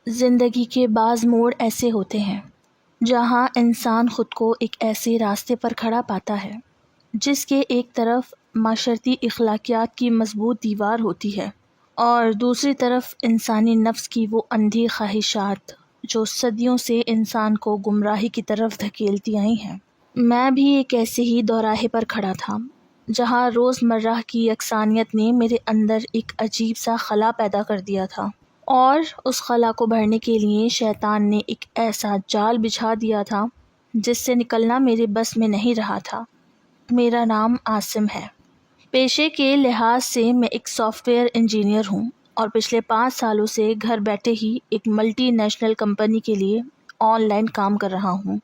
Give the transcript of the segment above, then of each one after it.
زندگی کے بعض موڑ ایسے ہوتے ہیں جہاں انسان خود کو ایک ایسے راستے پر کھڑا پاتا ہے جس کے ایک طرف معاشرتی اخلاقیات کی مضبوط دیوار ہوتی ہے اور دوسری طرف انسانی نفس کی وہ اندھی خواہشات جو صدیوں سے انسان کو گمراہی کی طرف دھکیلتی آئی ہیں۔ میں بھی ایک ایسے ہی دوراہے پر کھڑا تھا جہاں روزمرہ کی یکسانیت نے میرے اندر ایک عجیب سا خلا پیدا کر دیا تھا، اور اس خلا کو بھرنے کے لیے شیطان نے ایک ایسا جال بچھا دیا تھا جس سے نکلنا میرے بس میں نہیں رہا تھا۔ میرا نام عاصم ہے۔ پیشے کے لحاظ سے میں ایک سافٹ ویئر انجینئر ہوں اور پچھلے 5 سالوں سے گھر بیٹھے ہی ایک ملٹی نیشنل کمپنی کے لیے آن لائن کام کر رہا ہوں۔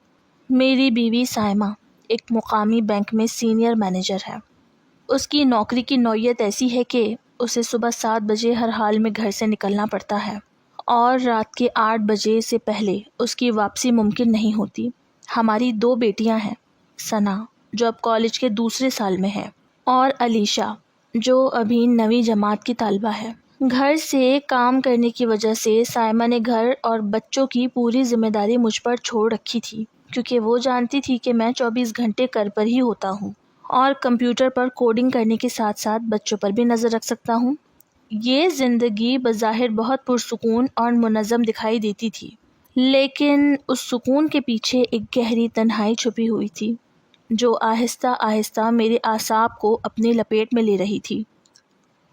میری بیوی سائمہ ایک مقامی بینک میں سینئر مینیجر ہے۔ اس کی نوکری کی نوعیت ایسی ہے کہ اسے صبح 7 بجے ہر حال میں گھر سے نکلنا پڑتا ہے اور رات کے 8 بجے سے پہلے اس کی واپسی ممکن نہیں ہوتی۔ ہماری 2 بیٹیاں ہیں، ثنا جو اب کالج کے دوسرے سال میں ہے اور علیشا جو ابھی 9ویں جماعت کی طالبہ ہے۔ گھر سے کام کرنے کی وجہ سے سائمہ نے گھر اور بچوں کی پوری ذمہ داری مجھ پر چھوڑ رکھی تھی، کیونکہ وہ جانتی تھی کہ میں 24 گھنٹے گھر پر ہی ہوتا ہوں اور کمپیوٹر پر کوڈنگ کرنے کے ساتھ ساتھ بچوں پر بھی نظر رکھ سکتا ہوں۔ یہ زندگی بظاہر بہت پرسکون اور منظم دکھائی دیتی تھی، لیکن اس سکون کے پیچھے ایک گہری تنہائی چھپی ہوئی تھی جو آہستہ آہستہ میرے اعصاب کو اپنی لپیٹ میں لے رہی تھی۔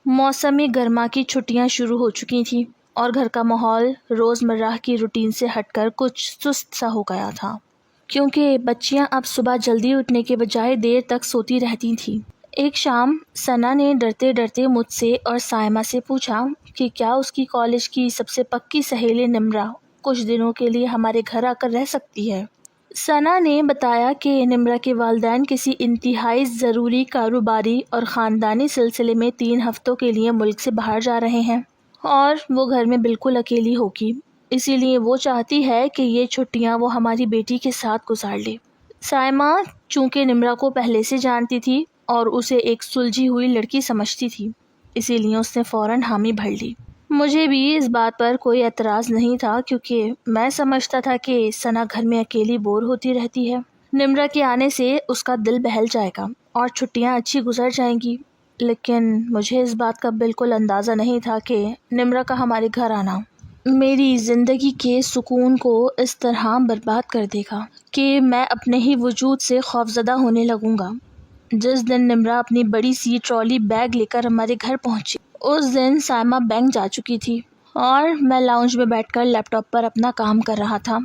موسمی گرما کی چھٹیاں شروع ہو چکی تھیں اور گھر کا ماحول روزمرہ کی روٹین سے ہٹ کر کچھ سست سا ہو گیا تھا، کیونکہ بچیاں اب صبح جلدی اٹھنے کے بجائے دیر تک سوتی رہتی تھیں۔ ایک شام ثنا نے ڈرتے ڈرتے مجھ سے اور سائمہ سے پوچھا کہ کیا اس کی کالج کی سب سے پکی سہیلی نمرہ کچھ دنوں کے لیے ہمارے گھر آ کر رہ سکتی ہے۔ ثنا نے بتایا کہ نمرہ کے والدین کسی انتہائی ضروری کاروباری اور خاندانی سلسلے میں 3 ہفتوں کے لیے ملک سے باہر جا رہے ہیں اور وہ گھر میں بالکل اکیلی ہوگی، اسی لیے وہ چاہتی ہے کہ یہ چھٹیاں وہ ہماری بیٹی کے ساتھ گزار لے۔ سائمہ چونکہ نمرہ کو پہلے سے جانتی تھی اور اسے ایک سلجھی ہوئی لڑکی سمجھتی تھی، اسی لیے اس نے فوراً حامی بھر لی۔ مجھے بھی اس بات پر کوئی اعتراض نہیں تھا، کیونکہ میں سمجھتا تھا کہ ثنا گھر میں اکیلی بور ہوتی رہتی ہے۔ نمرہ کے آنے سے اس کا دل بہل جائے گا اور چھٹیاں اچھی گزر جائیں گی، لیکن مجھے اس بات کا بالکل اندازہ نہیں تھا کہ نمرہ کا ہمارے گھر آنا میری زندگی کے سکون کو اس طرح برباد کر دے گا کہ میں اپنے ہی وجود سے خوفزدہ ہونے لگوں گا۔ جس دن نمرہ اپنی بڑی سی ٹرالی بیگ لے کر ہمارے گھر پہنچی، اس دن سائمہ بینک جا چکی تھی اور میں لاؤنج میں بیٹھ کر لیپ ٹاپ پر اپنا کام کر رہا تھا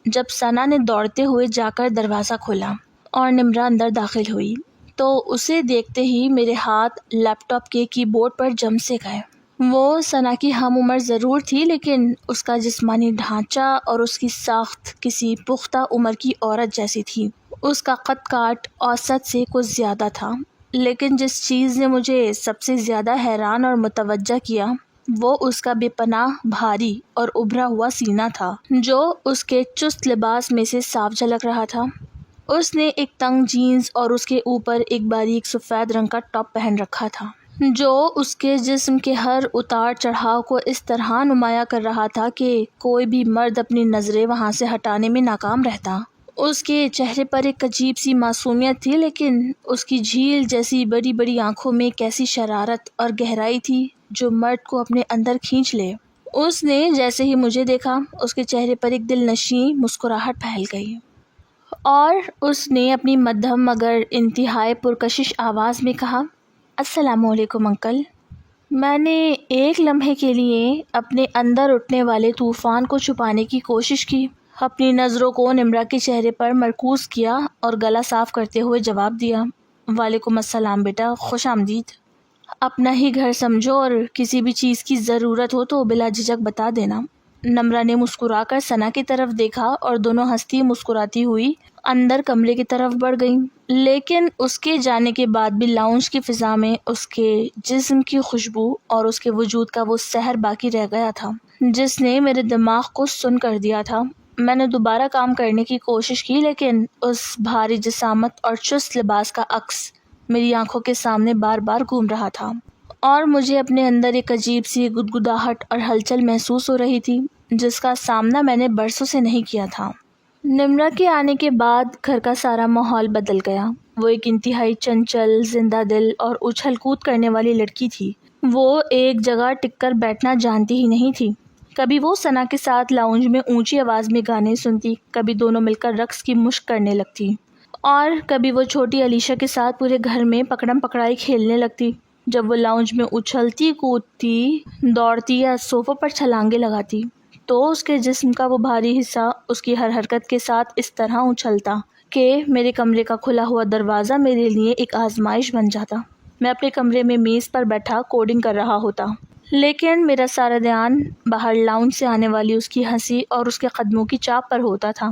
جب ثنا نے دوڑتے ہوئے جا کر دروازہ کھولا اور نمرہ اندر داخل ہوئی تو اسے دیکھتے ہی میرے ہاتھ لیپ ٹاپ کے کی بورڈ پر جم سے گئے۔ وہ ثنا کی ہم عمر ضرور تھی، لیکن اس کا جسمانی ڈھانچہ اور اس کی ساخت کسی پختہ عمر کی عورت جیسی تھی۔ اس کا قد کاٹ اوسط سے کچھ زیادہ تھا، لیکن جس چیز نے مجھے سب سے زیادہ حیران اور متوجہ کیا وہ اس کا بے پناہ بھاری اور ابھرا ہوا سینہ تھا جو اس کے چست لباس میں سے صاف جھلک رہا تھا۔ اس نے ایک تنگ جینز اور اس کے اوپر ایک باریک سفید رنگ کا ٹاپ پہن رکھا تھا جو اس کے جسم کے ہر اتار چڑھاؤ کو اس طرح نمایاں کر رہا تھا کہ کوئی بھی مرد اپنی نظریں وہاں سے ہٹانے میں ناکام رہتا۔ اس کے چہرے پر ایک عجیب سی معصومیت تھی، لیکن اس کی جھیل جیسی بڑی بڑی آنکھوں میں ایک ایسی شرارت اور گہرائی تھی جو مرد کو اپنے اندر کھینچ لے۔ اس نے جیسے ہی مجھے دیکھا، اس کے چہرے پر ایک دل نشیں مسکراہٹ پھیل گئی اور اس نے اپنی مدھم مگر انتہائی پرکشش آواز میں کہا، السلام علیکم انکل۔ میں نے ایک لمحے کے لیے اپنے اندر اٹھنے والے طوفان کو چھپانے کی کوشش کی، اپنی نظروں کو نمرہ کے چہرے پر مرکوز کیا اور گلا صاف کرتے ہوئے جواب دیا، وعلیکم السلام بیٹا، خوش آمدید۔ اپنا ہی گھر سمجھو اور کسی بھی چیز کی ضرورت ہو تو بلا جھجک بتا دینا۔ نمرہ نے مسکرا کر ثنا کی طرف دیکھا اور دونوں ہنستی مسکراتی ہوئی اندر کمرے کی طرف بڑھ گئیں، لیکن اس کے جانے کے بعد بھی لاؤنج کی فضا میں اس کے جسم کی خوشبو اور اس کے وجود کا وہ سحر باقی رہ گیا تھا جس نے میرے دماغ کو سن کر دیا تھا۔ میں نے دوبارہ کام کرنے کی کوشش کی، لیکن اس بھاری جسامت اور چست لباس کا عکس میری آنکھوں کے سامنے بار بار گھوم رہا تھا اور مجھے اپنے اندر ایک عجیب سی گدگداہٹ اور ہلچل محسوس ہو رہی تھی جس کا سامنا میں نے برسوں سے نہیں کیا تھا۔ نمرا کے آنے کے بعد گھر کا سارا ماحول بدل گیا۔ وہ ایک انتہائی چنچل، زندہ دل اور اچھل کود کرنے والی لڑکی تھی۔ وہ ایک جگہ ٹک کر بیٹھنا جانتی ہی نہیں تھی۔ کبھی وہ ثنا کے ساتھ لاؤنج میں اونچی آواز میں گانے سنتی، کبھی دونوں مل کر رقص کی مشق کرنے لگتی، اور کبھی وہ چھوٹی علیشا کے ساتھ پورے گھر میں پکڑم پکڑائی کھیلنے لگتی۔ جب وہ لاؤنج میں اچھلتی کودتی، دوڑتی یا صوفوں پر چھلانگیں لگاتی تو اس کے جسم کا وہ بھاری حصہ اس کی ہر حرکت کے ساتھ اس طرح اچھلتا کہ میرے کمرے کا کھلا ہوا دروازہ میرے لیے ایک آزمائش بن جاتا۔ میں اپنے کمرے میں میز پر بیٹھا کوڈنگ کر رہا ہوتا، لیکن میرا سارا دھیان باہر لاؤنج سے آنے والی اس کی ہنسی اور اس کے قدموں کی چاپ پر ہوتا تھا۔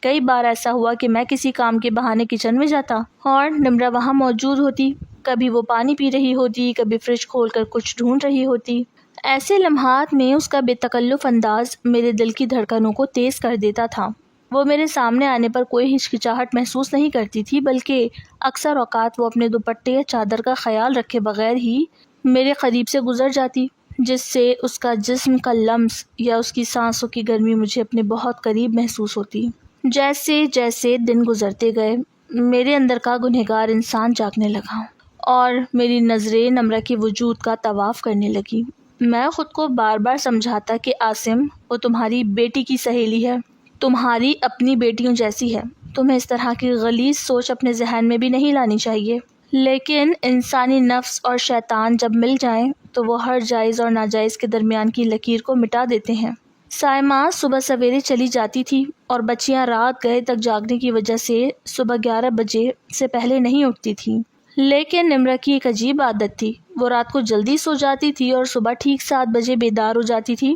کئی بار ایسا ہوا کہ میں کسی کام کے بہانے کچن میں جاتا اور نمرا وہاں موجود ہوتی۔ کبھی وہ پانی پی رہی ہوتی، کبھی فریج کھول کر کچھ ڈھونڈ رہی ہوتی۔ ایسے لمحات میں اس کا بے تکلف انداز میرے دل کی دھڑکنوں کو تیز کر دیتا تھا۔ وہ میرے سامنے آنے پر کوئی ہچکچاہٹ محسوس نہیں کرتی تھی، بلکہ اکثر اوقات وہ اپنے دوپٹے یا چادر کا خیال رکھے بغیر ہی میرے قریب سے گزر جاتی، جس سے اس کا جسم کا لمس یا اس کی سانسوں کی گرمی مجھے اپنے بہت قریب محسوس ہوتی۔ جیسے جیسے دن گزرتے گئے، میرے اندر کا گنہگار انسان جاگنے لگا اور میری نظریں نمرا کے وجود کا طواف کرنے لگی۔ میں خود کو بار بار سمجھاتا کہ عاصم، وہ تمہاری بیٹی کی سہیلی ہے، تمہاری اپنی بیٹیوں جیسی ہے، تمہیں اس طرح کی غلیظ سوچ اپنے ذہن میں بھی نہیں لانی چاہیے۔ لیکن انسانی نفس اور شیطان جب مل جائیں تو وہ ہر جائز اور ناجائز کے درمیان کی لکیر کو مٹا دیتے ہیں۔ سائمہ صبح سویرے چلی جاتی تھی اور بچیاں رات گئے تک جاگنے کی وجہ سے صبح 11 بجے سے پہلے نہیں اٹھتی تھیں۔ لیکن نمرا کی ایک عجیب عادت تھی، وہ رات کو جلدی سو جاتی تھی اور صبح ٹھیک 7 بجے بیدار ہو جاتی تھی۔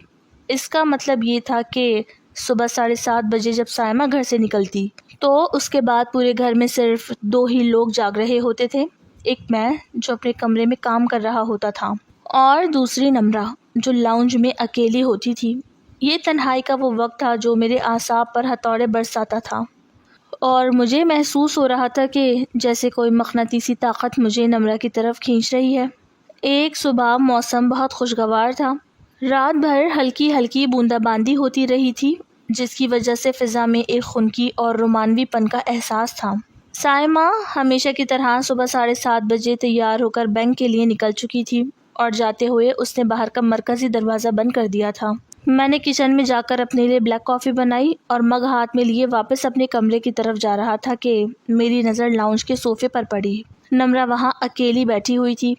اس کا مطلب یہ تھا کہ صبح 7:30 بجے جب سائمہ گھر سے نکلتی تو اس کے بعد پورے گھر میں صرف 2 ہی لوگ جاگ رہے ہوتے تھے، ایک میں جو اپنے کمرے میں کام کر رہا ہوتا تھا اور دوسری نمرا جو لاؤنج میں اکیلی ہوتی تھی۔ یہ تنہائی کا وہ وقت تھا جو میرے اعصاب پر ہتھوڑے برساتا تھا اور مجھے محسوس ہو رہا تھا کہ جیسے کوئی مقناطیسی طاقت مجھے نمرا کی طرف کھینچ رہی ہے۔ ایک صبح موسم بہت خوشگوار تھا، رات بھر ہلکی ہلکی بوندا باندی ہوتی رہی تھی، جس کی وجہ سے فضا میں ایک خنکی اور رومانوی پن کا احساس تھا۔ سائمہ ہمیشہ کی طرح صبح 7:30 بجے تیار ہو کر بینک کے لیے نکل چکی تھی اور جاتے ہوئے اس نے باہر کا مرکزی دروازہ بند کر دیا تھا۔ میں نے کچن میں جا کر اپنے لیے بلیک کافی بنائی اور مگ ہاتھ میں لیے واپس اپنے کمرے کی طرف جا رہا تھا کہ میری نظر لاؤنج کے صوفے پر پڑی۔ نمرا وہاں اکیلی بیٹھی ہوئی تھی۔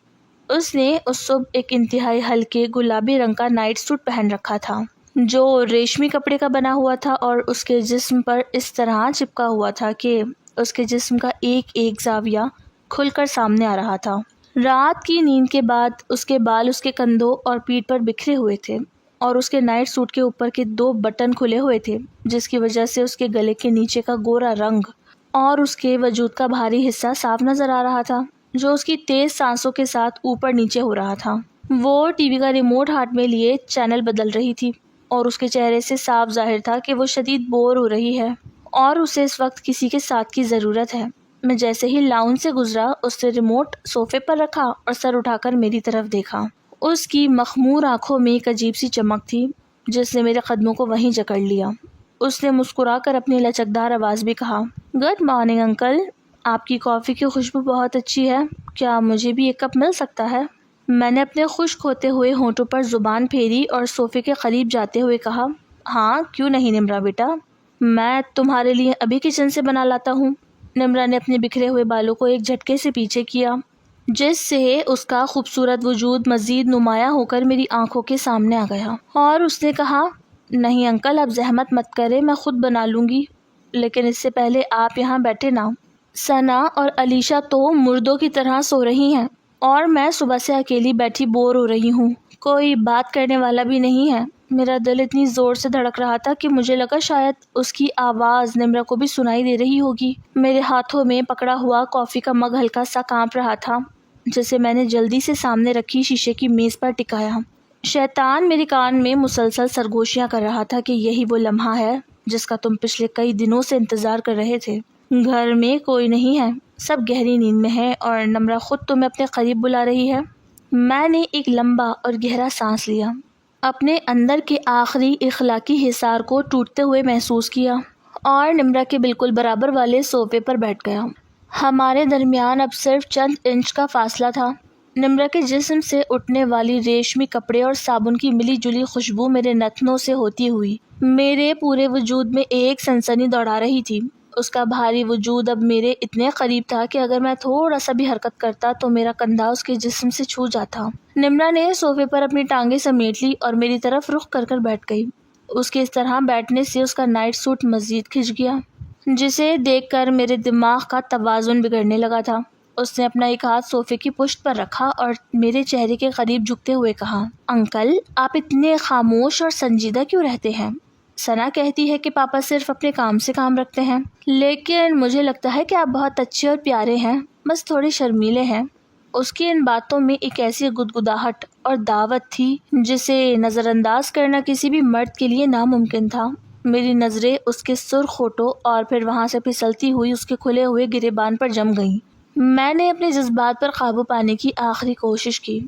اس نے اس صبح ایک انتہائی ہلکے گلابی رنگ کا نائٹ سوٹ پہن رکھا تھا جو ریشمی کپڑے کا بنا ہوا تھا اور اس کے جسم پر اس طرح چپکا ہوا تھا کہ اس کے جسم کا ایک ایک زاویہ کھل کر سامنے آ رہا تھا۔ رات کی نیند کے بعد اس کے بال اس کے کندھوں اور پیٹھ پر بکھرے ہوئے تھے اور اس کے نائٹ سوٹ کے اوپر کے 2 بٹن کھلے ہوئے تھے، جس کی وجہ سے اس کے گلے کے نیچے کا گورا رنگ اور اس کے وجود کا بھاری حصہ صاف نظر آ رہا تھا جو اس کی تیز سانسوں کے ساتھ اوپر نیچے ہو رہا تھا۔ وہ ٹی وی کا ریموٹ ہاتھ میں لیے چینل بدل رہی تھی اور اس کے چہرے سے صاف ظاہر تھا کہ وہ شدید بور ہو رہی ہے اور اسے اس وقت کسی کے ساتھ کی ضرورت ہے۔ میں جیسے ہی لاؤنج سے گزرا اس نے ریموٹ صوفے پر رکھا اور سر اٹھا کر میری طرف دیکھا۔ اس کی مخمور آنکھوں میں ایک عجیب سی چمک تھی جس نے میرے قدموں کو وہیں جکڑ لیا۔ اس نے مسکرا کر اپنی لچکدار آواز میں کہا، گڈ مارننگ انکل، آپ کی کافی کی خوشبو بہت اچھی ہے، کیا مجھے بھی ایک کپ مل سکتا ہے؟ میں نے اپنے خشک ہوتے ہوئے ہونٹوں پر زبان پھیری اور صوفے کے قریب جاتے ہوئے کہا، ہاں کیوں نہیں نمرا بیٹا، میں تمہارے لیے ابھی کچن سے بنا لاتا ہوں۔ نمرا نے اپنے بکھرے ہوئے بالوں کو ایک جھٹکے سے پیچھے کیا جس سے اس کا خوبصورت وجود مزید نمایاں ہو کر میری آنکھوں کے سامنے آ گیا، اور اس نے کہا، نہیں انکل آپ زحمت مت کریں، میں خود بنا لوں گی، لیکن اس سے پہلے آپ یہاں بیٹھے نا، ثنا اور علیشا تو مردوں کی طرح سو رہی ہیں اور میں صبح سے اکیلی بیٹھی بور ہو رہی ہوں، کوئی بات کرنے والا بھی نہیں ہے۔ میرا دل اتنی زور سے دھڑک رہا تھا کہ مجھے لگا شاید اس کی آواز نمرا کو بھی سنائی دے رہی ہوگی۔ میرے ہاتھوں میں پکڑا ہوا کافی کا مگ ہلکا سا کانپ رہا تھا جسے میں نے جلدی سے سامنے رکھی شیشے کی میز پر ٹکایا۔ شیطان میرے کان میں مسلسل سرگوشیاں کر رہا تھا کہ یہی وہ لمحہ ہے جس کا تم پچھلے کئی دنوں سے انتظار کر رہے تھے۔ گھر میں کوئی نہیں ہے، سب گہری نیند میں ہے اور نمرا خود تمہیں اپنے قریب بلا رہی ہے۔ میں نے ایک لمبا اور گہرا سانس لیا، اپنے اندر کے آخری اخلاقی حصار کو ٹوٹتے ہوئے محسوس کیا اور نمرا کے بالکل برابر والے صوفے پر بیٹھ گیا۔ ہمارے درمیان اب صرف چند انچ کا فاصلہ تھا۔ نمرا کے جسم سے اٹھنے والی ریشمی کپڑے اور صابن کی ملی جلی خوشبو میرے نتنوں سے ہوتی ہوئی میرے پورے وجود میں ایک سنسنی دوڑا رہی تھی۔ اس کا بھاری وجود اب میرے اتنے قریب تھا کہ اگر میں تھوڑا سا بھی حرکت کرتا تو میرا کندھا اس کے جسم سے چھو جاتا۔ نمرا نے صوفے پر اپنی ٹانگیں سمیٹ لی اور میری طرف رخ کر کر بیٹھ گئی۔ اس کے اس طرح بیٹھنے سے اس کا نائٹ سوٹ مزید کھنچ گیا، جسے دیکھ کر میرے دماغ کا توازن بگڑنے لگا تھا۔ اس نے اپنا ایک ہاتھ صوفے کی پشت پر رکھا اور میرے چہرے کے قریب جھکتے ہوئے کہا، انکل، آپ اتنے خاموش اور سنجیدہ کیوں رہتے ہیں؟ ثنا کہتی ہے کہ پاپا صرف اپنے کام سے کام رکھتے ہیں، لیکن مجھے لگتا ہے کہ آپ بہت اچھے اور پیارے ہیں، بس تھوڑے شرمیلے ہیں۔ اس کی ان باتوں میں ایک ایسی گدگداہٹ اور دعوت تھی جسے نظر انداز کرنا کسی بھی مرد کے لیے ناممکن تھا۔ میری نظریں اس کے سرخ ہونٹوں اور پھر وہاں سے پھسلتی ہوئی اس کے کھلے ہوئے گریبان پر جم گئیں۔ میں نے اپنے جذبات پر قابو پانے کی آخری کوشش کی،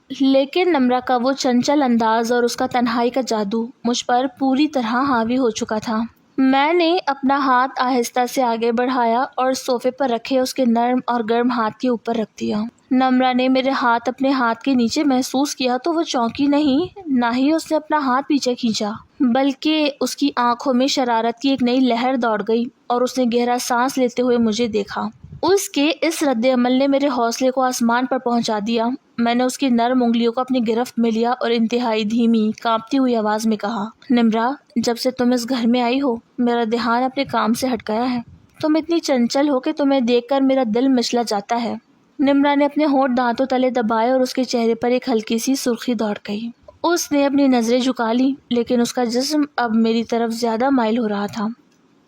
لیکن نمرا کا وہ چنچل انداز اور اس کا تنہائی کا جادو مجھ پر پوری طرح حاوی ہو چکا تھا۔ میں نے اپنا ہاتھ آہستہ سے آگے بڑھایا اور صوفے پر رکھے اس کے نرم اور گرم ہاتھ کے اوپر رکھ دیا۔ نمرا نے میرے ہاتھ اپنے ہاتھ کے نیچے محسوس کیا تو وہ چونکی نہیں، نہ ہی اس نے اپنا ہاتھ پیچھے کھینچا، بلکہ اس کی آنکھوں میں شرارت کی ایک نئی لہر دوڑ گئی اور اس نے گہرا سانس لیتے ہوئے مجھے دیکھا۔ اس کے اس رد عمل نے میرے حوصلے کو آسمان پر پہنچا دیا۔ میں نے اس کی نرم انگلیوں کو اپنی گرفت میں لیا اور انتہائی دھیمی کانپتی ہوئی آواز میں کہا، نمرا، جب سے تم اس گھر میں آئی ہو میرا دھیان اپنے کام سے ہٹ گیا ہے۔ تم اتنی چنچل ہو کہ تمہیں دیکھ کر میرا دل مچلا جاتا ہے۔ نمرا نے اپنے ہونٹ دانتوں تلے دبائے اور اس کے چہرے پر ایک ہلکی سی سرخی دوڑ گئی۔ اس نے اپنی نظریں جھکا لی، لیکن اس کا جسم اب میری طرف زیادہ مائل ہو رہا تھا۔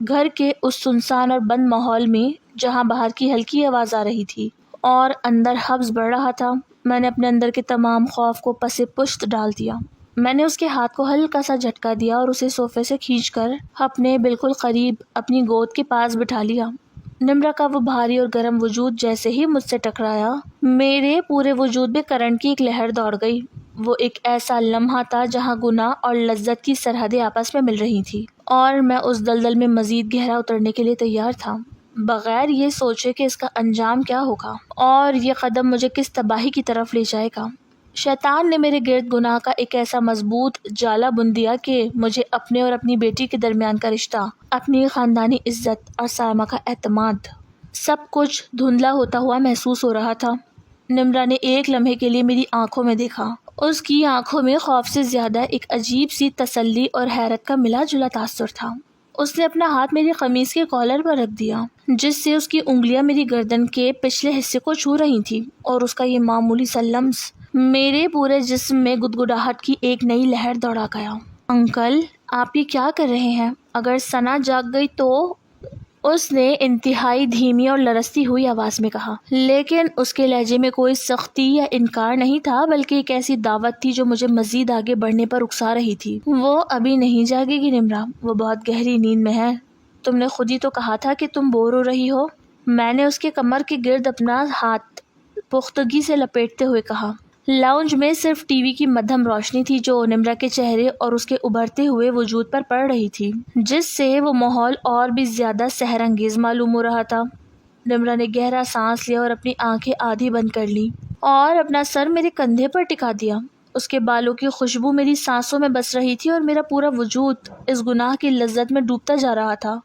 گھر کے اس سنسان اور بند ماحول میں جہاں باہر کی ہلکی آواز آ رہی تھی اور اندر حبس بڑھ رہا تھا، میں نے اپنے اندر کے تمام خوف کو پس پشت ڈال دیا۔ میں نے اس کے ہاتھ کو ہلکا سا جھٹکا دیا اور اسے صوفے سے کھینچ کر اپنے بالکل قریب اپنی گود کے پاس بٹھا لیا۔ نمرا کا وہ بھاری اور گرم وجود جیسے ہی مجھ سے ٹکرایا، میرے پورے وجود میں کرنٹ کی ایک لہر دوڑ گئی۔ وہ ایک ایسا لمحہ تھا جہاں گناہ اور لذت کی سرحدیں آپس میں مل رہی تھی، اور میں اس دلدل میں مزید گہرا اترنے کے لیے تیار تھا، بغیر یہ سوچے کہ اس کا انجام کیا ہوگا اور یہ قدم مجھے کس تباہی کی طرف لے جائے گا۔ شیطان نے میرے گرد گناہ کا ایک ایسا مضبوط جالا بن دیا کہ مجھے اپنے اور اپنی بیٹی کے درمیان کا رشتہ، اپنی خاندانی عزت اور سائمہ کا اعتماد، سب کچھ دھندلا ہوتا ہوا محسوس ہو رہا تھا۔ نمرا نے ایک لمحے کے لیے میری آنکھوں میں دیکھا۔ اس کی آنکھوں میں خوف سے زیادہ ایک عجیب سی تسلی اور حیرت کا ملا جلا تاثر تھا۔ اس نے اپنا ہاتھ میری قمیص کے کالر پر رکھ دیا، جس سے اس کی انگلیاں میری گردن کے پچھلے حصے کو چھو رہی تھیں، اور اس کا یہ معمولی سا لمس میرے پورے جسم میں گدگداہٹ کی ایک نئی لہر دوڑا گیا۔ انکل، آپ یہ کیا کر رہے ہیں؟ اگر ثنا جاگ گئی تو؟ اس نے انتہائی دھیمی اور لرزتی ہوئی آواز میں کہا، لیکن اس کے لہجے میں کوئی سختی یا انکار نہیں تھا، بلکہ ایک ایسی دعوت تھی جو مجھے مزید آگے بڑھنے پر اکسا رہی تھی۔ وہ ابھی نہیں جاگے گی نمرا، وہ بہت گہری نیند میں ہے۔ تم نے خود ہی تو کہا تھا کہ تم بور ہو رہی ہو۔ میں نے اس کے کمر کے گرد اپنا ہاتھ پختگی سے لپیٹتے ہوئے کہا۔ لاؤنج میں صرف ٹی وی کی مدھم روشنی تھی جو نمرا کے چہرے اور اس کے ابھرتے ہوئے وجود پر پڑ رہی تھی، جس سے وہ ماحول اور بھی زیادہ سحر انگیز معلوم ہو رہا تھا۔ نمرا نے گہرا سانس لیا اور اپنی آنکھیں آدھی بند کر لی اور اپنا سر میرے کندھے پر ٹکا دیا۔ اس کے بالوں کی خوشبو میری سانسوں میں بس رہی تھی اور میرا پورا وجود اس گناہ کی لذت میں ڈوبتا جا رہا تھا۔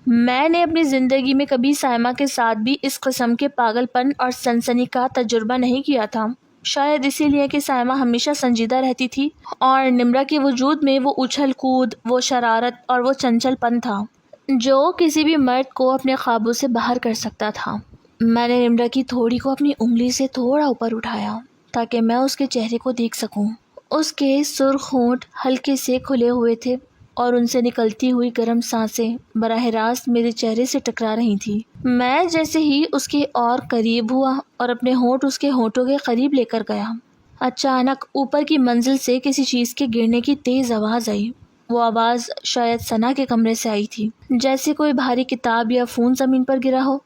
میں نے اپنی زندگی میں کبھی سائمہ کے ساتھ بھی اس قسم کے پاگل پن اور سنسنی کا تجربہ نہیں کیا تھا، شاید اسی لیے کہ سائمہ ہمیشہ سنجیدہ رہتی تھی اور نمرا کے وجود میں وہ اچھل کود، وہ شرارت اور وہ چنچل پن تھا جو کسی بھی مرد کو اپنے قابو سے باہر کر سکتا تھا۔ میں نے نمرا کی تھوڑی کو اپنی انگلی سے تھوڑا اوپر اٹھایا تاکہ میں اس کے چہرے کو دیکھ سکوں۔ اس کے سرخ ہونٹ ہلکے سے کھلے ہوئے تھے اور ان سے نکلتی ہوئی گرم سانسیں براہ راست میرے چہرے سے ٹکرا رہی تھیں۔ میں جیسے ہی اس کے اور قریب ہوا اور اپنے ہونٹ اس کے ہونٹوں کے قریب لے کر گیا، اچانک اوپر کی منزل سے کسی چیز کے گرنے کی تیز آواز آئی۔ وہ آواز شاید ثنا کے کمرے سے آئی تھی، جیسے کوئی بھاری کتاب یا فون زمین پر گرا ہو۔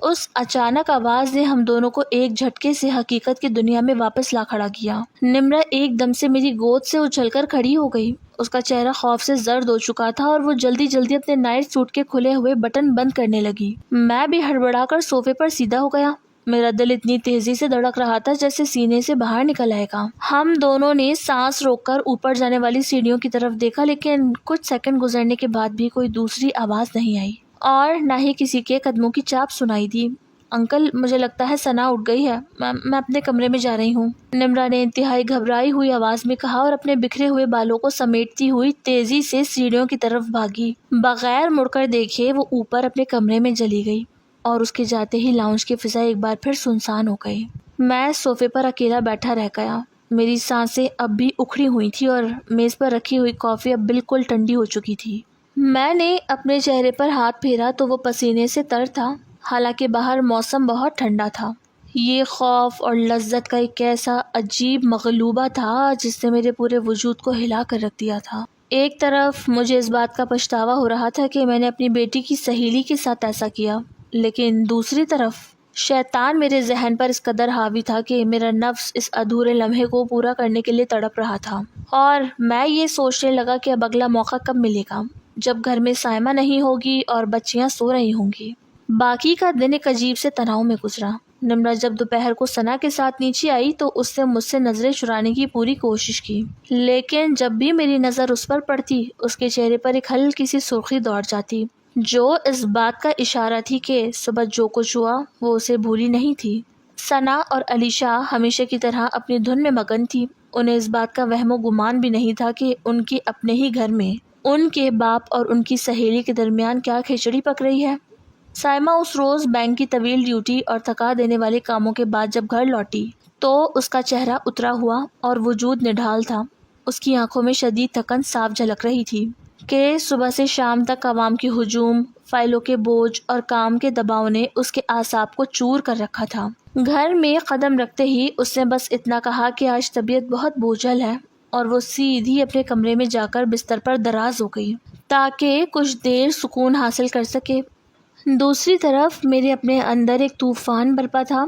اس اچانک آواز نے ہم دونوں کو ایک جھٹکے سے حقیقت کی دنیا میں واپس لا کھڑا کیا۔ نمرا ایک دم سے میری گود سے اچھل کر کھڑی ہو گئی۔ اس کا چہرہ خوف سے زرد ہو چکا تھا اور وہ جلدی جلدی اپنے نائٹ سوٹ کے کھلے ہوئے بٹن بند کرنے لگی۔ میں بھی ہڑبڑا کر صوفے پر سیدھا ہو گیا۔ میرا دل اتنی تیزی سے دھڑک رہا تھا جیسے سینے سے باہر نکل آئے گا۔ ہم دونوں نے سانس روک کر اوپر جانے والی سیڑھیوں کی طرف دیکھا، لیکن کچھ سیکنڈ گزرنے کے بعد بھی کوئی دوسری آواز نہیں آئی اور نہ ہی کسی کے قدموں کی چاپ سنائی دی۔ انکل، مجھے لگتا ہے ثنا اٹھ گئی ہے، میں اپنے کمرے میں جا رہی ہوں، نمرا نے انتہائی گھبرائی ہوئی آواز میں کہا اور اپنے بکھرے ہوئے بالوں کو سمیٹتی ہوئی تیزی سے سیڑھیوں کی طرف بھاگی۔ بغیر مڑ کر دیکھے وہ اوپر اپنے کمرے میں چلی گئی اور اس کے جاتے ہی لاؤنج کی فضا ایک بار پھر سنسان ہو گئی۔ میں صوفے پر اکیلا بیٹھا رہ گیا۔ میری سانسیں اب بھی اکھڑی ہوئی تھی اور میز پر رکھی ہوئی کافی اب بالکل ٹھنڈی ہو چکی تھی۔ میں نے اپنے چہرے پر ہاتھ پھیرا تو وہ پسینے سے تر تھا، حالانکہ باہر موسم بہت ٹھنڈا تھا۔ یہ خوف اور لذت کا ایک ایسا عجیب مغلوبہ تھا جس نے میرے پورے وجود کو ہلا کر رکھ دیا تھا۔ ایک طرف مجھے اس بات کا پچھتاوا ہو رہا تھا کہ میں نے اپنی بیٹی کی سہیلی کے ساتھ ایسا کیا، لیکن دوسری طرف شیطان میرے ذہن پر اس قدر حاوی تھا کہ میرا نفس اس ادھورے لمحے کو پورا کرنے کے لیے تڑپ رہا تھا، اور میں یہ سوچنے لگا کہ اب اگلا موقع کب ملے گا، جب گھر میں سائمہ نہیں ہوگی اور بچیاں سو رہی ہوں گی۔ باقی کا دن ایک عجیب سے تناؤ میں گزرا۔ نمرا جب دوپہر کو ثنا کے ساتھ نیچے آئی تو اس نے مجھ سے نظریں چرانے کی پوری کوشش کی، لیکن جب بھی میری نظر اس پر پڑتی اس کے چہرے پر ایک ہلکی سی سرخی دوڑ جاتی، جو اس بات کا اشارہ تھی کہ صبح جو کچھ ہوا وہ اسے بھولی نہیں تھی۔ ثنا اور علیشا ہمیشہ کی طرح اپنی دھن میں مگن تھی۔ انہیں اس بات کا وہم و گمان بھی نہیں تھا کہ ان کے اپنے ہی گھر میں ان کے باپ اور ان کی سہیلی کے درمیان کیا کھچڑی پک رہی ہے۔ سائمہ اس روز بینک کی طویل ڈیوٹی اور تھکا دینے والے کاموں کے بعد جب گھر لوٹی تو اس کا چہرہ اترا ہوا اور وجود نڈھال تھا۔ اس کی آنکھوں میں شدید تھکن صاف جھلک رہی تھی کہ صبح سے شام تک عوام کی ہجوم، فائلوں کے بوجھ اور کام کے دباؤ نے اس کے اعصاب کو چور کر رکھا تھا۔ گھر میں قدم رکھتے ہی اس نے بس اتنا کہا کہ آج طبیعت بہت بوجھل ہے، اور وہ سیدھی اپنے کمرے میں جا کر بستر پر دراز ہو گئی تاکہ کچھ دیر سکون حاصل کر سکے۔ دوسری طرف میرے اپنے اندر ایک طوفان برپا تھا۔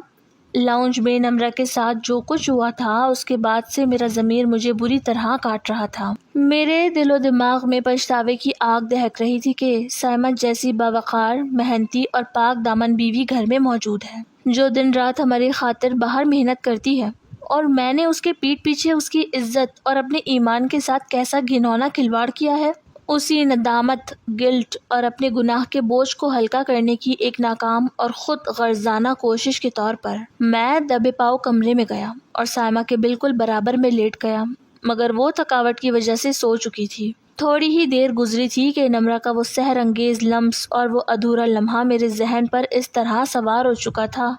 لاؤنج میں نمرا کے ساتھ جو کچھ ہوا تھا اس کے بعد سے میرا ضمیر مجھے بری طرح کاٹ رہا تھا۔ میرے دل و دماغ میں پچھتاوے کی آگ دہک رہی تھی کہ سائمہ جیسی باوقار، محنتی اور پاک دامن بیوی گھر میں موجود ہے، جو دن رات ہماری خاطر باہر محنت کرتی ہے، اور میں نے اس کے پیٹھ پیچھے اس کی عزت اور اپنے ایمان کے ساتھ کیسا گھنونا کھلواڑ کیا ہے۔ اسی ندامت، گلٹ اور اپنے گناہ کے بوجھ کو ہلکا کرنے کی ایک ناکام اور خود غرضانہ کوشش کے طور پر میں دبے پاؤ کمرے میں گیا اور سائمہ کے بالکل برابر میں لیٹ گیا، مگر وہ تھکاوٹ کی وجہ سے سو چکی تھی۔ تھوڑی ہی دیر گزری تھی کہ نمرا کا وہ سحر انگیز لمس اور وہ ادھورا لمحہ میرے ذہن پر اس طرح سوار ہو چکا تھا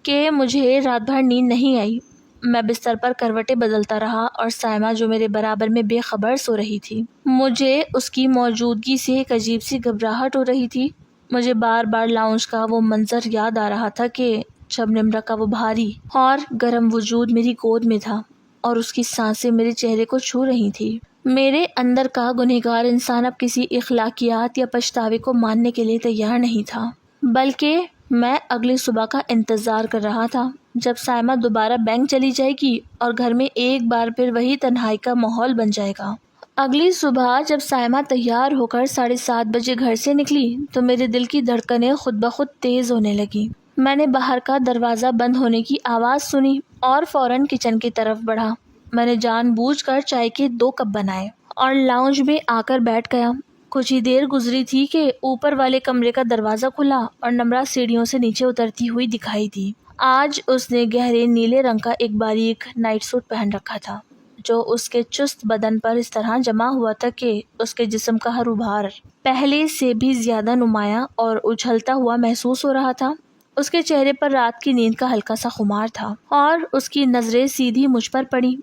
کہ مجھے رات بھر نیند نہیں آئی۔ میں بستر پر کروٹیں بدلتا رہا اور سائمہ جو میرے برابر میں بے خبر سو رہی تھی، مجھے اس کی موجودگی سے ایک عجیب سی گھبراہٹ ہو رہی تھی۔ مجھے بار بار لاؤنج کا وہ منظر یاد آ رہا تھا کہ جب نمرا کا وہ بھاری اور گرم وجود میری گود میں تھا اور اس کی سانسیں میرے چہرے کو چھو رہی تھی۔ میرے اندر کا گنہگار انسان اب کسی اخلاقیات یا پچھتاوے کو ماننے کے لیے تیار نہیں تھا، بلکہ میں اگلی صبح کا انتظار کر رہا تھا جب سائمہ دوبارہ بینک چلی جائے گی اور گھر میں ایک بار پھر وہی تنہائی کا ماحول بن جائے گا۔ اگلی صبح جب سائمہ تیار ہو کر 7:30 بجے گھر سے نکلی تو میرے دل کی دھڑکنیں خود بخود تیز ہونے لگیں۔ میں نے باہر کا دروازہ بند ہونے کی آواز سنی اور فوراً کچن کی طرف بڑھا۔ میں نے جان بوجھ کر چائے کے 2 کپ بنائے اور لاؤنج میں آ کر بیٹھ گیا۔ کچھ ہی دیر گزری تھی کہ اوپر والے کمرے کا دروازہ کھلا اور نمرا سیڑھیوں سے نیچے اترتی ہوئی دکھائی دی۔ آج اس نے گہرے نیلے رنگ کا ایک باریک نائٹ سوٹ پہن رکھا تھا جو اس کے چست بدن پر اس طرح جمع ہوا تھا کہ اس کے جسم کا ہر ابھار پہلے سے بھی زیادہ نمایاں اور اچھلتا ہوا محسوس ہو رہا تھا۔ اس کے چہرے پر رات کی نیند کا ہلکا سا خمار تھا اور اس کی نظریں سیدھی مجھ پر پڑی۔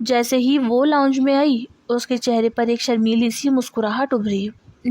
جیسے ہی وہ لاؤنج میں آئی اس کے چہرے پر ایک شرمیلی سی مسکراہٹ ابھری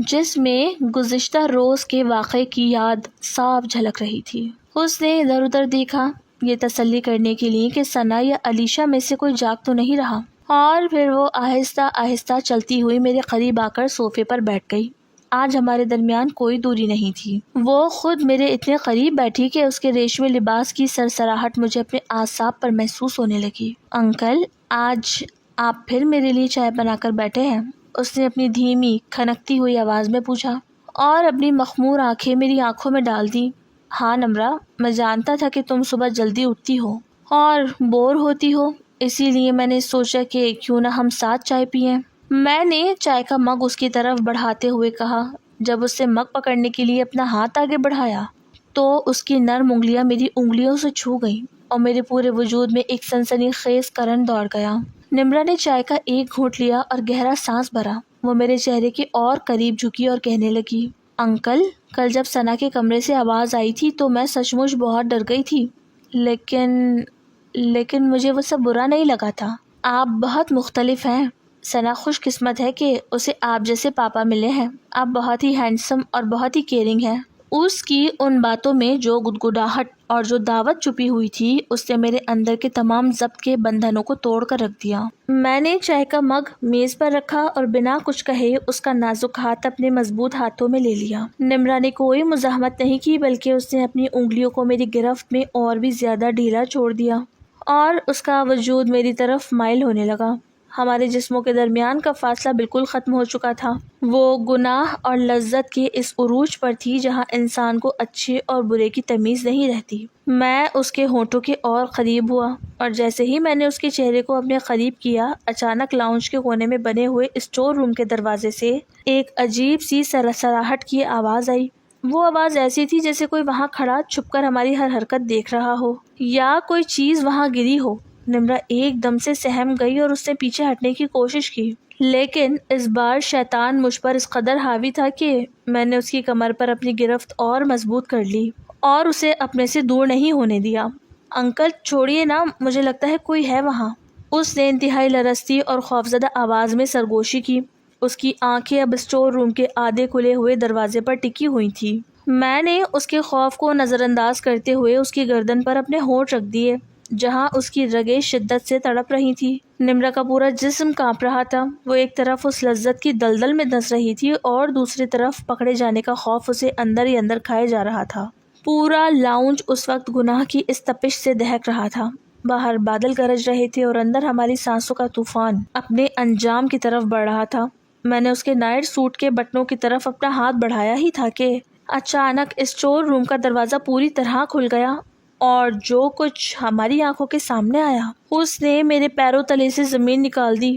جس میں گزشتہ روز کے واقعے کی یاد صاف جھلک رہی تھی۔ اس نے ادھر ادھر دیکھا یہ تسلی کرنے کے لیے کہ ثنا یا علیشا میں سے کوئی جاگ تو نہیں رہا، اور پھر وہ آہستہ آہستہ چلتی ہوئی میرے قریب آ کر صوفے پر بیٹھ گئی آج ہمارے درمیان کوئی دوری نہیں تھی۔ وہ خود میرے اتنے قریب بیٹھی کہ اس کے ریشمی لباس کی سرسراہٹ مجھے اپنے اعصاب پر محسوس ہونے لگی۔ انکل، آج آپ پھر میرے لیے چائے بنا کر بیٹھے ہیں؟ اس نے اپنی دھیمی کھنکتی ہوئی آواز میں پوچھا اور اپنی مخمور آنکھیں میری آنکھوں میں ڈال دی۔ ہاں نمرا، میں جانتا تھا کہ تم صبح جلدی اٹھتی ہو اور بور ہوتی ہو، اسی لیے میں نے سوچا کہ کیوں نہ ہم ساتھ چائے پئیں۔ میں نے چائے کا مگ اس کی طرف بڑھاتے ہوئے کہا۔ جب اس سے مگ پکڑنے کے لیے اپنا ہاتھ آگے بڑھایا تو اس کی نرم انگلیاں میری انگلیوں سے چھو گئیں اور میرے پورے وجود میں ایک سنسنی خیز کرنٹ دوڑ گیا۔ نمرا نے چائے کا ایک گھونٹ لیا اور گہرا سانس بھرا۔ وہ میرے چہرے کے اور قریب جھکی اور کہنے لگی، انکل، کل جب ثنا کے کمرے سے آواز آئی تھی تو میں سچ مچ بہت ڈر گئی تھی، لیکن مجھے وہ سب برا نہیں لگا تھا۔ آپ بہت مختلف ہیں۔ ثنا خوش قسمت ہے کہ اسے آپ جیسے پاپا ملے ہیں۔ آپ بہت ہی ہینڈسم اور بہت ہی کیئرنگ ہیں۔ اس کی ان باتوں میں جو گدگداہٹ اور جو دعوت چھپی ہوئی تھی، اس نے میرے اندر کے تمام ضبط کے بندھنوں کو توڑ کر رکھ دیا۔ میں نے چائے کا مگ میز پر رکھا اور بنا کچھ کہے اس کا نازک ہاتھ اپنے مضبوط ہاتھوں میں لے لیا۔ نمرا نے کوئی مزاحمت نہیں کی، بلکہ اس نے اپنی انگلیوں کو میری گرفت میں اور بھی زیادہ ڈھیلا چھوڑ دیا اور اس کا وجود میری طرف مائل ہونے لگا۔ ہمارے جسموں کے درمیان کا فاصلہ بالکل ختم ہو چکا تھا۔ وہ گناہ اور لذت کے اس عروج پر تھی جہاں انسان کو اچھے اور برے کی تمیز نہیں رہتی۔ میں اس کے ہونٹوں کے اور قریب ہوا اور جیسے ہی میں نے اس کے چہرے کو اپنے قریب کیا، اچانک لاؤنج کے کونے میں بنے ہوئے اسٹور روم کے دروازے سے ایک عجیب سی سرسراہٹ کی آواز آئی۔ وہ آواز ایسی تھی جیسے کوئی وہاں کھڑا چھپ کر ہماری ہر حرکت دیکھ رہا ہو یا کوئی چیز وہاں گری ہو۔ نمرا ایک دم سے سہم گئی اور اس نے پیچھے ہٹنے کی کوشش کی، لیکن اس بار شیطان مجھ پر اس قدر حاوی تھا کہ میں نے اس کی کمر پر اپنی گرفت اور مضبوط کر لی اور اسے اپنے سے دور نہیں ہونے دیا۔ انکل چھوڑیے نا، مجھے لگتا ہے کوئی ہے وہاں۔ اس نے انتہائی لرزتی اور خوفزدہ آواز میں سرگوشی کی۔ اس کی آنکھیں اب اسٹور روم کے آدھے کھلے ہوئے دروازے پر ٹکی ہوئی تھی۔ میں نے اس کے خوف کو نظر انداز کرتے ہوئے اس کی گردن پر اپنے ہونٹ رکھ دیے، جہاں اس کی رگیں شدت سے تڑپ رہی تھی۔ نمرا کا پورا جسم کانپ رہا تھا۔ وہ ایک طرف اس لذت کی دلدل میں دھنس رہی تھی اور دوسری طرف پکڑے جانے کا خوف اسے اندر ہی اندر کھائے جا رہا تھا۔ پورا لاؤنج اس وقت گناہ کی اس تپش سے دہک رہا تھا۔ باہر بادل گرج رہے تھے اور اندر ہماری سانسوں کا طوفان اپنے انجام کی طرف بڑھ رہا تھا۔ میں نے اس کے نائٹ سوٹ کے بٹنوں کی طرف اپنا ہاتھ بڑھایا ہی تھا کہ اچانک اسٹور روم کا دروازہ پوری طرح کھل گیا اور جو کچھ ہماری آنکھوں کے سامنے آیا اس نے میرے پیروں تلے سے زمین نکال دی۔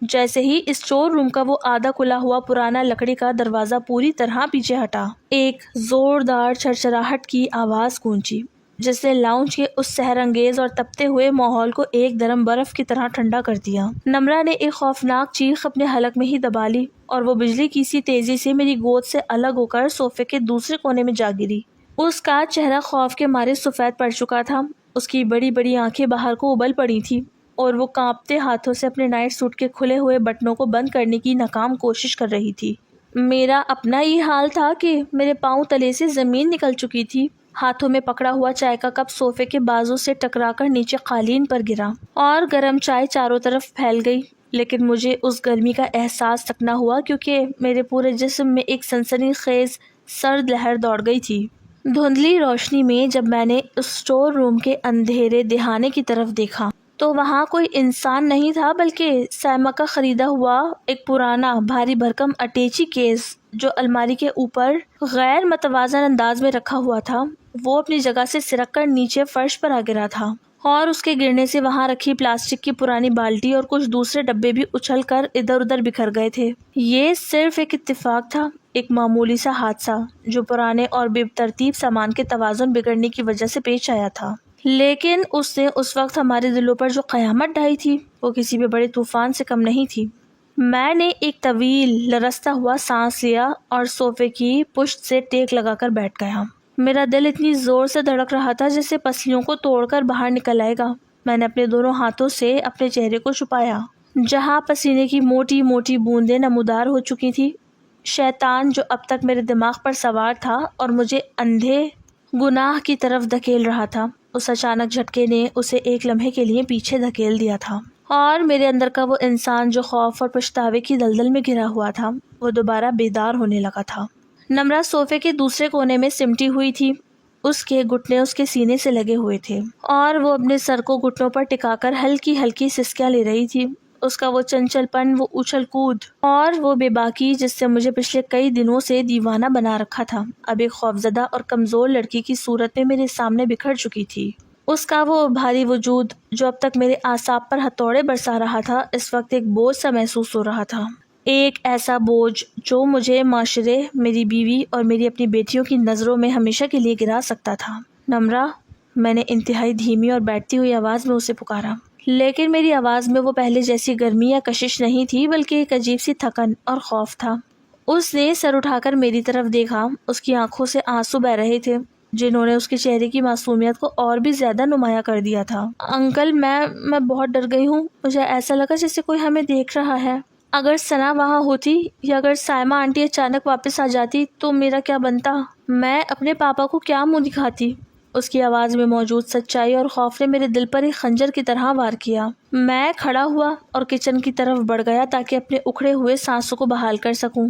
جیسے ہی اسٹور روم کا وہ آدھا کھلا ہوا پرانا لکڑی کا دروازہ پوری طرح پیچھے ہٹا، ایک زوردار چھرچراہٹ کی آواز گونجی جس نے لاؤنج کے اس سحر انگیز اور تپتے ہوئے ماحول کو ایک گرم برف کی طرح ٹھنڈا کر دیا۔ نمرا نے ایک خوفناک چیخ اپنے حلق میں ہی دبا لی اور وہ بجلی کی سی تیزی سے میری گود سے الگ ہو کر صوفے کے دوسرے کونے میں جا گری۔ اس کا چہرہ خوف کے مارے سفید پڑ چکا تھا۔ اس کی بڑی بڑی آنکھیں باہر کو ابل پڑی تھیں اور وہ کانپتے ہاتھوں سے اپنے نائٹ سوٹ کے کھلے ہوئے بٹنوں کو بند کرنے کی ناکام کوشش کر رہی تھی۔ میرا اپنا یہ حال تھا کہ میرے پاؤں تلے سے زمین نکل چکی تھی۔ ہاتھوں میں پکڑا ہوا چائے کا کپ صوفے کے بازو سے ٹکرا کر نیچے قالین پر گرا اور گرم چائے چاروں طرف پھیل گئی، لیکن مجھے اس گرمی کا احساس تک نہ ہوا کیونکہ میرے پورے جسم میں ایک سنسنی خیز سرد لہر دوڑ گئی تھی۔ دھندلی روشنی میں جب میں نے اس اسٹور روم کے اندھیرے دہانے کی طرف دیکھا تو وہاں کوئی انسان نہیں تھا، بلکہ سیما کا خریدا ہوا ایک پرانا بھاری بھرکم اٹیچی کیس جو الماری کے اوپر غیر متوازن انداز میں رکھا ہوا تھا، وہ اپنی جگہ سے سرک کر نیچے فرش پر آ گرا تھا اور اس کے گرنے سے وہاں رکھی پلاسٹک کی پرانی بالٹی اور کچھ دوسرے ڈبے بھی اچھل کر ادھر ادھر بکھر گئے تھے۔ یہ صرف ایک اتفاق تھا، ایک معمولی سا حادثہ جو پرانے اور بے ترتیب سامان کے توازن بگڑنے کی وجہ سے پیش آیا تھا، لیکن اس نے اس وقت ہمارے دلوں پر جو قیامت ڈھائی تھی وہ کسی بھی بڑے طوفان سے کم نہیں تھی۔ میں نے ایک طویل لرزتا ہوا سانس لیا اور صوفے کی پشت سے ٹیک لگا کر بیٹھ گیا۔ میرا دل اتنی زور سے دھڑک رہا تھا جیسے پسلیوں کو توڑ کر باہر نکل آئے گا۔ میں نے اپنے دونوں ہاتھوں سے اپنے چہرے کو چھپایا جہاں پسینے کی موٹی موٹی بوندیں نمودار ہو چکی تھی۔ شیطان جو اب تک میرے دماغ پر سوار تھا اور مجھے اندھے گناہ کی طرف دھکیل رہا تھا، اس اچانک جھٹکے نے اسے ایک لمحے کے لیے پیچھے دھکیل دیا تھا اور میرے اندر کا وہ انسان جو خوف اور پچھتاوے کی دلدل میں گھرا ہوا تھا وہ دوبارہ بیدار ہونے لگا تھا۔ نمرہ صوفے کے دوسرے کونے میں سمٹی ہوئی تھی، اس کے گھٹنے اس کے سینے سے لگے ہوئے تھے اور وہ اپنے سر کو گھٹنوں پر ٹکا کر ہلکی ہلکی سسکیاں لے رہی تھی۔ اس کا وہ چنچل پن، وہ اچھل کود اور وہ بے باکی جس سے مجھے پچھلے کئی دنوں سے دیوانہ بنا رکھا تھا، اب ایک خوفزدہ اور کمزور لڑکی کی صورت میں میرے سامنے بکھر چکی تھی۔ اس کا وہ بھاری وجود جو اب تک میرے اعصاب پر ہتھوڑے برسا رہا تھا، اس وقت ایک بوجھ سا محسوس ہو رہا تھا، ایک ایسا بوجھ جو مجھے معاشرے، میری بیوی اور میری اپنی بیٹیوں کی نظروں میں ہمیشہ کے لیے گرا سکتا تھا۔ نمرہ، میں نے انتہائی دھیمی اور بیٹھتی ہوئی آواز میں اسے پکارا، لیکن میری آواز میں وہ پہلے جیسی گرمی یا کشش نہیں تھی، بلکہ ایک عجیب سی تھکن اور خوف تھا۔ اس نے سر اٹھا کر میری طرف دیکھا، اس کی آنکھوں سے آنسو بہہ رہے تھے جنہوں نے اس کے چہرے کی معصومیت کو اور بھی زیادہ نمایاں کر دیا تھا۔ انکل، میں بہت ڈر گئی ہوں، مجھے ایسا لگا جیسے کوئی ہمیں دیکھ رہا ہے۔ اگر ثنا وہاں ہوتی یا اگر سائمہ آنٹی اچانک واپس آ جاتی تو میرا کیا بنتا؟ میں اپنے پاپا کو کیا منہ دکھاتی؟ اس کی آواز میں موجود سچائی اور خوف نے میرے دل پر ایک خنجر کی طرح وار کیا۔ میں کھڑا ہوا اور کچن کی طرف بڑھ گیا تاکہ اپنے اکھڑے ہوئے سانسوں کو بحال کر سکوں۔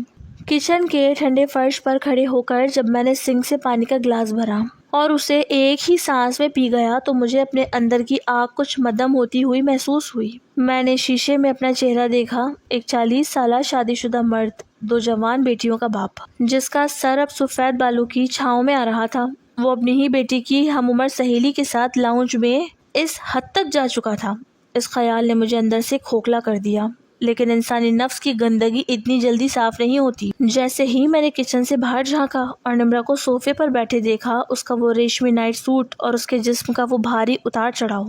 کچن کے ٹھنڈے فرش پر کھڑے ہو کر جب میں نے سنک سے پانی کا گلاس بھرا اور اسے ایک ہی سانس میں پی گیا تو مجھے اپنے اندر کی آگ کچھ مدھم ہوتی ہوئی محسوس ہوئی۔ میں نے شیشے میں اپنا چہرہ دیکھا، ایک 40 سالہ شادی شدہ مرد، 2 جوان بیٹیوں کا باپ، جس کا سر اب سفید بالوں کی چھاؤں میں آ رہا تھا۔ وہ اپنی ہی بیٹی کی ہم عمر سہیلی کے ساتھ لاؤنج میں اس حد تک جا چکا تھا۔ اس خیال نے مجھے اندر سے کھوکھلا کر دیا، لیکن انسانی نفس کی گندگی اتنی جلدی صاف نہیں ہوتی۔ جیسے ہی میں نے کچن سے باہر جھانکا اور نمرہ کو صوفے پر بیٹھے دیکھا، اس کا وہ ریشمی نائٹ سوٹ اور اس کے جسم کا وہ بھاری اتار چڑھاؤ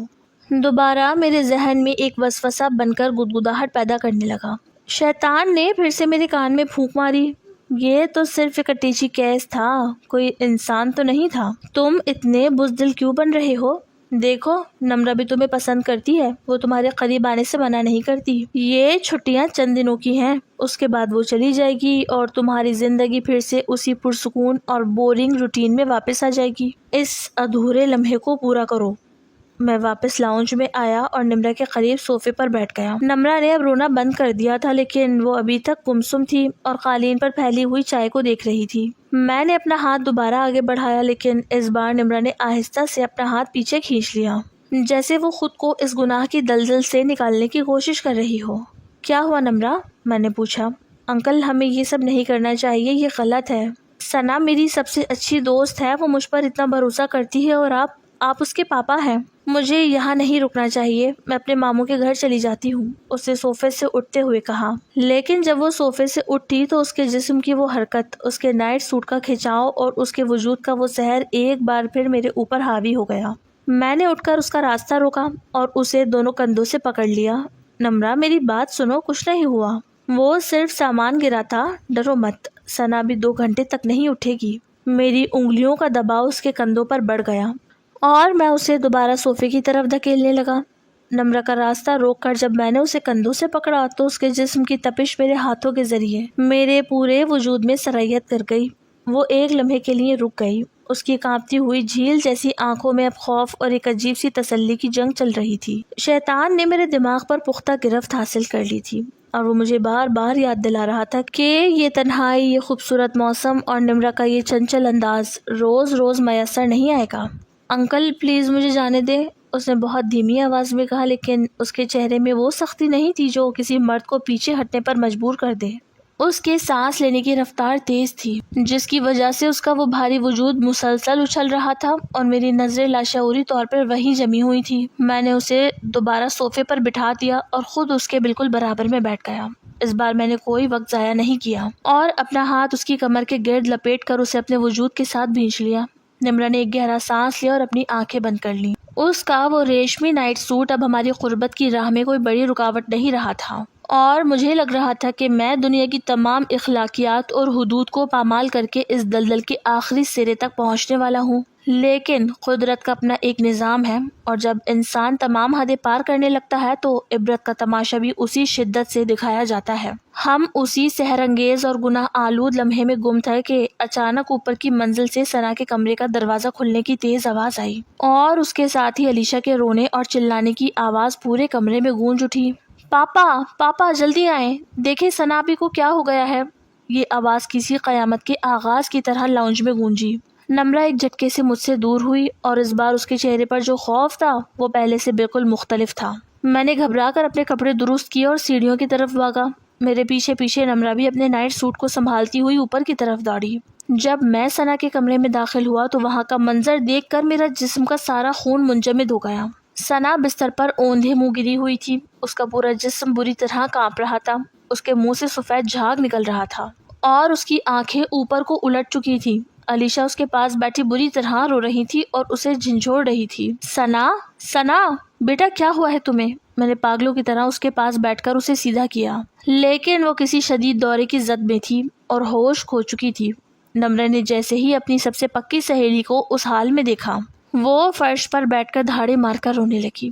دوبارہ میرے ذہن میں ایک وسوسہ بن کر گدگداہٹ پیدا کرنے لگا۔ شیطان نے پھر سے میرے کان میں پھونک ماری، یہ تو صرف ایک اٹیچی کیس تھا، کوئی انسان تو نہیں تھا۔ تم اتنے بزدل کیوں بن رہے ہو؟ دیکھو، نمرہ بھی تمہیں پسند کرتی ہے، وہ تمہارے قریب آنے سے منع نہیں کرتی۔ یہ چھٹیاں چند دنوں کی ہیں، اس کے بعد وہ چلی جائے گی اور تمہاری زندگی پھر سے اسی پرسکون اور بورنگ روٹین میں واپس آ جائے گی۔ اس ادھورے لمحے کو پورا کرو۔ میں واپس لاؤنج میں آیا اور نمرہ کے قریب صوفے پر بیٹھ گیا۔ نمرہ نے اب رونا بند کر دیا تھا، لیکن وہ ابھی تک گمسم تھی اور قالین پر پھیلی ہوئی چائے کو دیکھ رہی تھی۔ میں نے اپنا ہاتھ دوبارہ آگے بڑھایا، لیکن اس بار نمرہ نے آہستہ سے اپنا ہاتھ پیچھے کھینچ لیا، جیسے وہ خود کو اس گناہ کی دلدل سے نکالنے کی کوشش کر رہی ہو۔ کیا ہوا نمرہ؟ میں نے پوچھا۔ انکل، ہمیں یہ سب نہیں کرنا چاہیے، یہ غلط ہے۔ ثنا میری سب سے اچھی دوست ہے، وہ مجھ پر اتنا بھروسہ کرتی ہے اور آپ اس کے پاپا ہیں۔ مجھے یہاں نہیں رکنا چاہیے، میں اپنے ماموں کے گھر چلی جاتی ہوں، اس نے صوفے سے اٹھتے ہوئے کہا۔ لیکن جب وہ صوفے سے اٹھی تو اس کے جسم کی وہ حرکت، اس کے نائٹ سوٹ کا کھچاؤ اور اس کے وجود کا وہ سحر ایک بار پھر میرے اوپر حاوی ہو گیا۔ میں نے اٹھ کر اس کا راستہ روکا اور اسے دونوں کندھوں سے پکڑ لیا۔ نمرہ، میری بات سنو، کچھ نہیں ہوا، وہ صرف سامان گرا تھا، ڈرو مت۔ ثنا بھی 2 گھنٹے تک نہیں اٹھے گی۔ میری انگلیوں کا دباؤ اس کے کندھوں پر بڑھ گیا اور میں اسے دوبارہ صوفے کی طرف دھکیلنے لگا۔ نمرہ کا راستہ روک کر جب میں نے اسے کندھوں سے پکڑا تو اس کے جسم کی تپش میرے ہاتھوں کے ذریعے میرے پورے وجود میں سرایت کر گئی۔ وہ ایک لمحے کے لیے رک گئی، اس کی کانپتی ہوئی جھیل جیسی آنکھوں میں اب خوف اور ایک عجیب سی تسلی کی جنگ چل رہی تھی۔ شیطان نے میرے دماغ پر پختہ گرفت حاصل کر لی تھی اور وہ مجھے بار بار یاد دلا رہا تھا کہ یہ تنہائی، یہ خوبصورت موسم اور نمرہ کا یہ چنچل انداز روز روز میسر نہیں آئے گا۔ انکل، پلیز مجھے جانے دیں، اس نے بہت دھیمی آواز میں کہا، لیکن اس کے چہرے میں وہ سختی نہیں تھی جو کسی مرد کو پیچھے ہٹنے پر مجبور کر دے۔ اس کے سانس لینے کی رفتار تیز تھی، جس کی وجہ سے اس کا وہ بھاری وجود مسلسل اچھل رہا تھا اور میری نظریں لاشعوری طور پر وہیں جمی ہوئی تھی۔ میں نے اسے دوبارہ صوفے پر بٹھا دیا اور خود اس کے بالکل برابر میں بیٹھ گیا۔ اس بار میں نے کوئی وقت ضائع نہیں کیا اور اپنا ہاتھ اس کی کمر کے گرد لپیٹ کر اسے اپنے وجود کے ساتھ بھینچ لیا۔ نمرہ نے ایک گہرا سانس لیا اور اپنی آنکھیں بند کر لیں۔ اس کا وہ ریشمی نائٹ سوٹ اب ہماری قربت کی راہ میں کوئی بڑی رکاوٹ نہیں رہا تھا اور مجھے لگ رہا تھا کہ میں دنیا کی تمام اخلاقیات اور حدود کو پامال کر کے اس دلدل کے آخری سرے تک پہنچنے والا ہوں۔ لیکن قدرت کا اپنا ایک نظام ہے، اور جب انسان تمام حدیں پار کرنے لگتا ہے تو عبرت کا تماشا بھی اسی شدت سے دکھایا جاتا ہے۔ ہم اسی سحر انگیز اور گناہ آلود لمحے میں گم تھے کہ اچانک اوپر کی منزل سے ثنا کے کمرے کا دروازہ کھلنے کی تیز آواز آئی، اور اس کے ساتھ ہی علیشا کے رونے اور چلانے کی آواز پورے کمرے میں گونج اٹھی۔ پاپا پاپا جلدی آئیں، دیکھیں ثنا آپی کو کیا ہو گیا ہے۔ یہ آواز کسی قیامت کے آغاز کی طرح لاؤنج میں گونجی۔ نمرہ ایک جھٹکے سے مجھ سے دور ہوئی، اور اس بار اس کے چہرے پر جو خوف تھا وہ پہلے سے بالکل مختلف تھا۔ میں نے گھبرا کر اپنے کپڑے درست کیے اور سیڑھیوں کی طرف بھاگا۔ میرے پیچھے پیچھے نمرہ بھی اپنے نائٹ سوٹ کو سنبھالتی ہوئی اوپر کی طرف دوڑی۔ جب میں ثنا کے کمرے میں داخل ہوا تو وہاں کا منظر دیکھ کر میرا جسم کا سارا خون منجمد ہو گیا۔ ثنا بستر پر اوندھے منہ گری ہوئی تھی، اس کا پورا جسم بری طرح کانپ رہا تھا، اس کے منہ سے سفید جھاگ نکل رہا تھا اور اس کی آنکھیں اوپر کو الٹ چکی تھی۔ علیشا اس کے پاس بیٹھی بری طرح رو رہی تھی اور اسے جھنجھوڑ رہی تھی۔ ثنا ثنا بیٹا کیا ہوا ہے تمہیں؟ میں نے پاگلوں کی طرح اس کے پاس بیٹھ کر اسے سیدھا کیا، لیکن وہ کسی شدید دورے کی زد میں تھی اور ہوش کھو چکی تھی۔ نمرہ نے جیسے ہی اپنی سب سے پکی سہیلی کو اس حال میں دیکھا، وہ فرش پر بیٹھ کر دھاڑے مار کر رونے لگی۔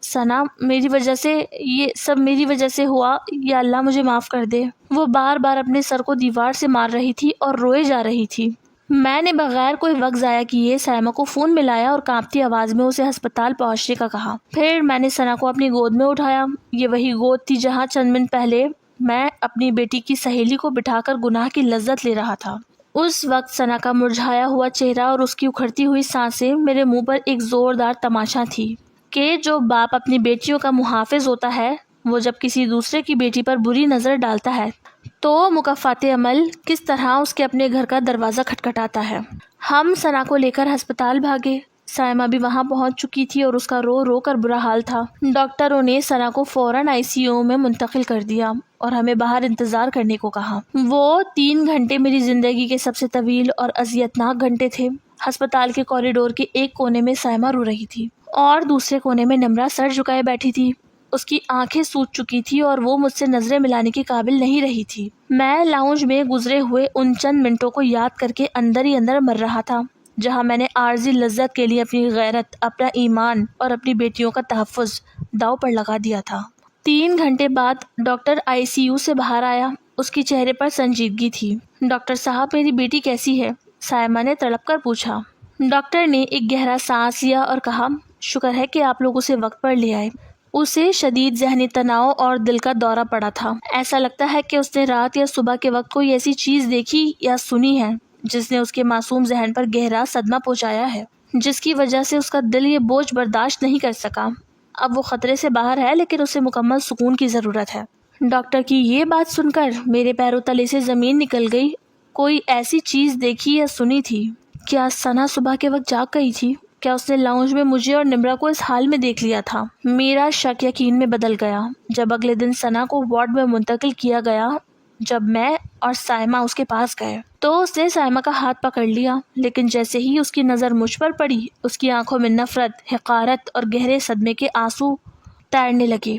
ثنا میری وجہ سے، یہ سب میری وجہ سے ہوا، یا اللہ مجھے معاف کر دے۔ وہ بار بار اپنے سر کو دیوار سے مار رہی تھی اور روئے جا رہی تھی۔ میں نے بغیر کوئی وقت ضائع کیے سائمہ کو فون ملایا اور کانپتی آواز میں اسے ہسپتال پہنچنے کا کہا۔ پھر میں نے ثنا کو اپنی گود میں اٹھایا۔ یہ وہی گود تھی جہاں چند منٹ پہلے میں اپنی بیٹی کی سہیلی کو بٹھا کر گناہ کی لذت لے رہا تھا۔ اس وقت ثنا کا مرجھایا ہوا چہرہ اور اس کی اکھڑتی ہوئی سانسیں میرے منہ پر ایک زوردار تماشا تھی کہ جو باپ اپنی بیٹیوں کا محافظ ہوتا ہے، وہ جب کسی دوسرے کی بیٹی پر بری نظر ڈالتا ہے تو مکافات عمل کس طرح اس کے اپنے گھر کا دروازہ کھٹکھٹاتا ہے۔ ہم ثنا کو لے کر ہسپتال بھاگے۔ سائمہ بھی وہاں پہنچ چکی تھی اور اس کا رو رو کر برا حال تھا۔ ڈاکٹروں نے ثنا کو فوراً ICU میں منتقل کر دیا اور ہمیں باہر انتظار کرنے کو کہا۔ وہ 3 گھنٹے میری زندگی کے سب سے طویل اور اذیتناک گھنٹے تھے۔ ہسپتال کے کوریڈور کے ایک کونے میں سائمہ رو رہی تھی اور دوسرے کونے میں نمرہ سر جھکائے بیٹھی تھی۔ اس کی آنکھیں سوج چکی تھی اور وہ مجھ سے نظریں ملانے کے قابل نہیں رہی تھی۔ میں لاؤنج میں گزرے ہوئے ان چند منٹوں کو یاد کر کے اندر ہی اندر مر رہا تھا، جہاں میں نے عارضی لذت کے لیے اپنی غیرت، اپنا ایمان اور اپنی بیٹیوں کا تحفظ داؤ پر لگا دیا تھا۔ 3 گھنٹے بعد ڈاکٹر ICU سے باہر آیا۔ اس کے چہرے پر سنجیدگی تھی۔ ڈاکٹر صاحب میری بیٹی کیسی ہے؟ سائمہ نے تڑپ کر پوچھا۔ ڈاکٹر نے ایک گہرا سانس لیا اور کہا، شکر ہے کہ آپ لوگ اسے وقت پر لے آئے۔ اسے شدید ذہنی تناؤ اور دل کا دورہ پڑا تھا۔ ایسا لگتا ہے کہ اس نے رات یا صبح کے وقت کوئی ایسی چیز دیکھی یا سنی ہے جس نے اس کے معصوم ذہن پر گہرا صدمہ پہنچایا ہے، جس کی وجہ سے اس کا دل یہ بوجھ برداشت نہیں کر سکا۔ اب وہ خطرے سے باہر ہے، لیکن اسے مکمل سکون کی ضرورت ہے۔ ڈاکٹر کی یہ بات سن کر میرے پیروں تلے سے زمین نکل گئی۔ کوئی ایسی چیز دیکھی یا سنی تھی؟ کیا ثنا صبح کے وقت جاگ گئی تھی؟ کیا اس نے لاؤنج میں مجھے اور نمرہ کو اس حال میں دیکھ لیا تھا؟ میرا شک یقین میں بدل گیا جب اگلے دن ثنا کو وارڈ میں منتقل کیا گیا۔ جب میں اور سائمہ اس کے پاس گئے تو اس نے سائمہ کا ہاتھ پکڑ لیا، لیکن جیسے ہی اس کی نظر مجھ پر پڑی، اس کی آنکھوں میں نفرت، حقارت اور گہرے صدمے کے آنسو تیرنے لگے۔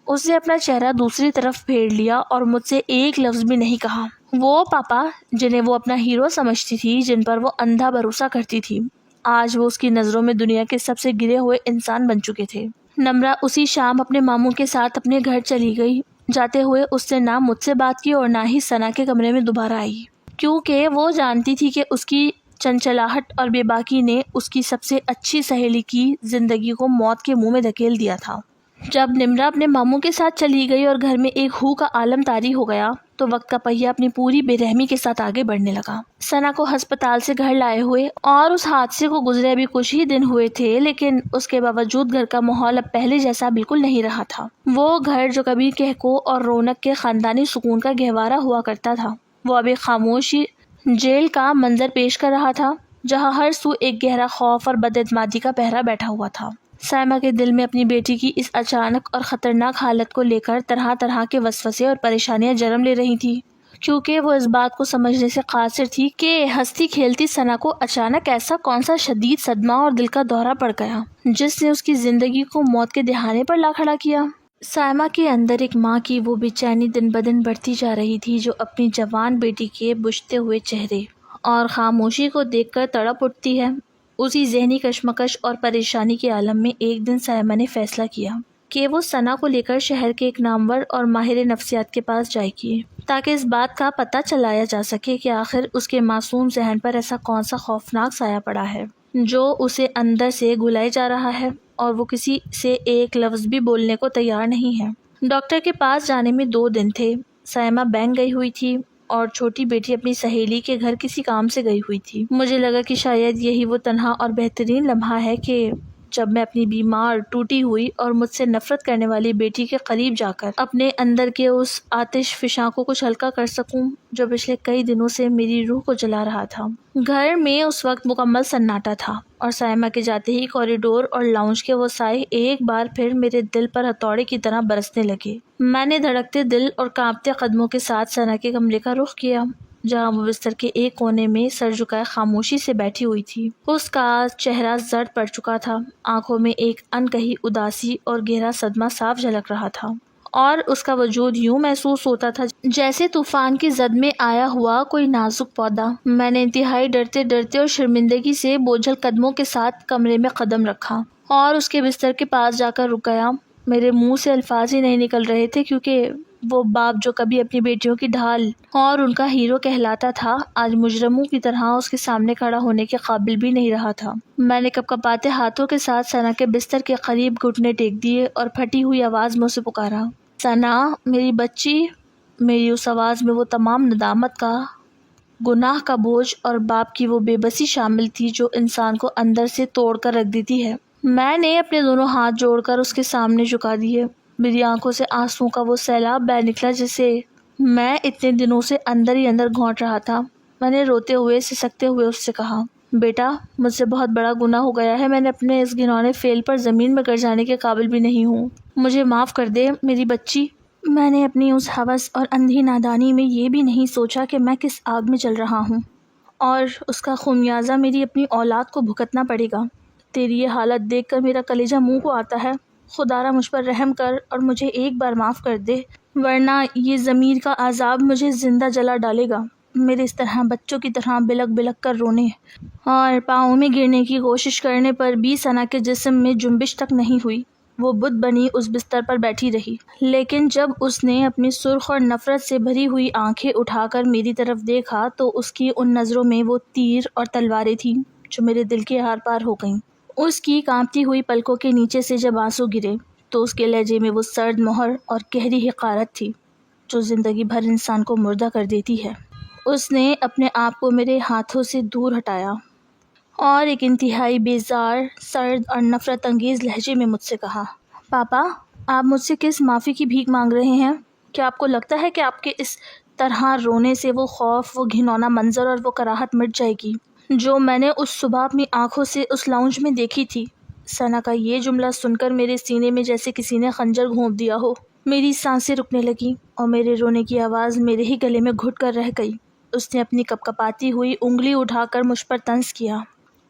اس نے اپنا چہرہ دوسری طرف پھیر لیا اور مجھ سے ایک لفظ بھی نہیں کہا۔ وہ پاپا جنہیں وہ اپنا ہیرو سمجھتی تھی، جن پر وہ اندھا بھروسہ کرتی تھی، آج وہ اس کی نظروں میں دنیا کے سب سے گرے ہوئے انسان بن چکے تھے۔ نمرہ اسی شام اپنے ماموں کے ساتھ اپنے گھر چلی گئی۔ جاتے ہوئے اس نے نہ مجھ سے بات کی اور نہ ہی ثنا کے کمرے میں دوبارہ آئی، کیونکہ وہ جانتی تھی کہ اس کی چنچلاہٹ اور بے باکی نے اس کی سب سے اچھی سہیلی کی زندگی کو موت کے منہ میں دھکیل دیا تھا۔ جب نمرہ اپنے ماموں کے ساتھ چلی گئی اور گھر میں ایک ہو کا عالم طاری ہو گیا تو وقت کا پہیہ اپنی پوری بے رحمی کے ساتھ آگے بڑھنے لگا۔ ثنا کو ہسپتال سے گھر لائے ہوئے اور اس حادثے کو گزرے ابھی کچھ ہی دن ہوئے تھے، لیکن اس کے باوجود گھر کا ماحول اب پہلے جیسا بالکل نہیں رہا تھا۔ وہ گھر جو کبھی کہکو اور رونق کے خاندانی سکون کا گہوارہ ہوا کرتا تھا، وہ اب ایک خاموشی جیل کا منظر پیش کر رہا تھا، جہاں ہر سو ایک گہرا خوف اور بد اعتمادی کا پہرہ بیٹھا ہوا تھا۔ سائمہ کے دل میں اپنی بیٹی کی اس اچانک اور خطرناک حالت کو لے کر طرح طرح کے وسوسے اور پریشانیاں جنم لے رہی تھی، کیونکہ وہ اس بات کو سمجھنے سے قاصر تھی کہ ہنستی کھیلتی ثنا کو اچانک ایسا کون سا شدید صدمہ اور دل کا دورہ پڑ گیا جس نے اس کی زندگی کو موت کے دہانے پر لا کھڑا کیا۔ سائمہ کے اندر ایک ماں کی وہ بے چینی دن بدن بڑھتی جا رہی تھی، جو اپنی جوان بیٹی کے بجھتے ہوئے چہرے اور خاموشی کو دیکھ کر تڑپ اٹھتی ہے۔ اسی ذہنی کشمکش اور پریشانی کے عالم میں ایک دن سائمہ نے فیصلہ کیا کہ وہ ثنا کو لے کر شہر کے ایک نامور اور ماہر نفسیات کے پاس جائے گی تاکہ اس بات کا پتہ چلایا جا سکے کہ آخر اس کے معصوم ذہن پر ایسا کون سا خوفناک سایہ پڑا ہے جو اسے اندر سے گلائے جا رہا ہے اور وہ کسی سے ایک لفظ بھی بولنے کو تیار نہیں ہے۔ ڈاکٹر کے پاس جانے میں 2 دن تھے۔ سائمہ بینک گئی ہوئی تھی اور چھوٹی بیٹی اپنی سہیلی کے گھر کسی کام سے گئی ہوئی تھی۔ مجھے لگا کہ شاید یہی وہ تنہا اور بہترین لمحہ ہے کہ جب میں اپنی بیمار، ٹوٹی ہوئی اور مجھ سے نفرت کرنے والی بیٹی کے قریب جا کر اپنے اندر کے اس آتش فشاں کو کچھ ہلکا کر سکوں جو پچھلے کئی دنوں سے میری روح کو جلا رہا تھا۔ گھر میں اس وقت مکمل سناٹا تھا اور سائمہ کے جاتے ہی کوریڈور اور لاؤنج کے وہ سائے ایک بار پھر میرے دل پر ہتھوڑے کی طرح برسنے لگے۔ میں نے دھڑکتے دل اور کانپتے قدموں کے ساتھ ثنا کے کمرے کا رخ کیا جہاں وہ بستر کے ایک کونے میں سر جھکائے خاموشی سے بیٹھی ہوئی تھی۔ اس کا چہرہ زرد پڑ چکا تھا، آنکھوں میں ایک انکہی اداسی اور گہرا صدمہ صاف جھلک رہا تھا، اور اس کا وجود یوں محسوس ہوتا تھا جیسے طوفان کی زد میں آیا ہوا کوئی نازک پودا۔ میں نے انتہائی ڈرتے ڈرتے اور شرمندگی سے بوجھل قدموں کے ساتھ کمرے میں قدم رکھا اور اس کے بستر کے پاس جا کر رک گیا۔ میرے منہ سے الفاظ ہی نہیں نکل رہے تھے کیونکہ وہ باپ جو کبھی اپنی بیٹیوں کی ڈھال اور ان کا ہیرو کہلاتا تھا آج مجرموں کی طرح اس کے سامنے کھڑا ہونے کے قابل بھی نہیں رہا تھا۔ میں نے کپکپاتے ہاتھوں کے ساتھ ثنا کے بستر کے قریب گھٹنے ٹیک دیے اور پھٹی ہوئی آواز میں اسے پکارا، ثنا میری بچی۔ میری اس آواز میں وہ تمام ندامت کا، گناہ کا بوجھ اور باپ کی وہ بے بسی شامل تھی جو انسان کو اندر سے توڑ کر رکھ دیتی ہے۔ میں نے اپنے دونوں ہاتھ جوڑ کر اس کے سامنے جھکا دیے۔ میری آنکھوں سے آنسوں کا وہ سیلاب بہہ نکلا جسے میں اتنے دنوں سے اندر ہی اندر گھونٹ رہا تھا۔ میں نے روتے ہوئے سسکتے ہوئے اس سے کہا، بیٹا مجھ سے بہت بڑا گناہ ہو گیا ہے، میں نے اپنے اس گھنونے فعل پر زمین میں گر جانے کے قابل بھی نہیں ہوں، مجھے معاف کر دے میری بچی۔ میں نے اپنی اس ہوس اور اندھی نادانی میں یہ بھی نہیں سوچا کہ میں کس آگ میں جل رہا ہوں اور اس کا خمیازہ میری اپنی اولاد کو بھگتنا پڑے گا۔ تیری یہ حالت دیکھ کر میرا کلیجہ منہ کو آتا ہے۔ خدا را مجھ پر رحم کر اور مجھے ایک بار معاف کر دے، ورنہ یہ ضمیر کا عذاب مجھے زندہ جلا ڈالے گا۔ میرے اس طرح بچوں کی طرح بلک بلک کر رونے اور پاؤں میں گرنے کی کوشش کرنے پر بھی ثنا کے جسم میں جنبش تک نہیں ہوئی۔ وہ بت بنی اس بستر پر بیٹھی رہی، لیکن جب اس نے اپنی سرخ اور نفرت سے بھری ہوئی آنکھیں اٹھا کر میری طرف دیکھا تو اس کی ان نظروں میں وہ تیر اور تلواریں تھیں جو میرے دل کے آر پار ہو گئیں۔ اس کی کانپتی ہوئی پلکوں کے نیچے سے جب آنسو گرے تو اس کے لہجے میں وہ سرد مہر اور گہری حقارت تھی جو زندگی بھر انسان کو مردہ کر دیتی ہے۔ اس نے اپنے آپ کو میرے ہاتھوں سے دور ہٹایا اور ایک انتہائی بیزار، سرد اور نفرت انگیز لہجے میں مجھ سے کہا، پاپا آپ مجھ سے کس معافی کی بھیک مانگ رہے ہیں؟ کیا آپ کو لگتا ہے کہ آپ کے اس طرح رونے سے وہ خوف، وہ گھناؤنا منظر اور وہ کراہت مٹ جائے گی جو میں نے اس صبح اپنی آنکھوں سے اس لاؤنج میں دیکھی تھی؟ ثنا کا یہ جملہ سن کر میرے سینے میں جیسے کسی نے خنجر گھونپ دیا ہو۔ میری سانسیں رکنے لگیں اور میرے رونے کی آواز میرے ہی گلے میں گھٹ کر رہ گئی۔ اس نے اپنی کپکپاتی ہوئی انگلی اٹھا کر مجھ پر طنز کیا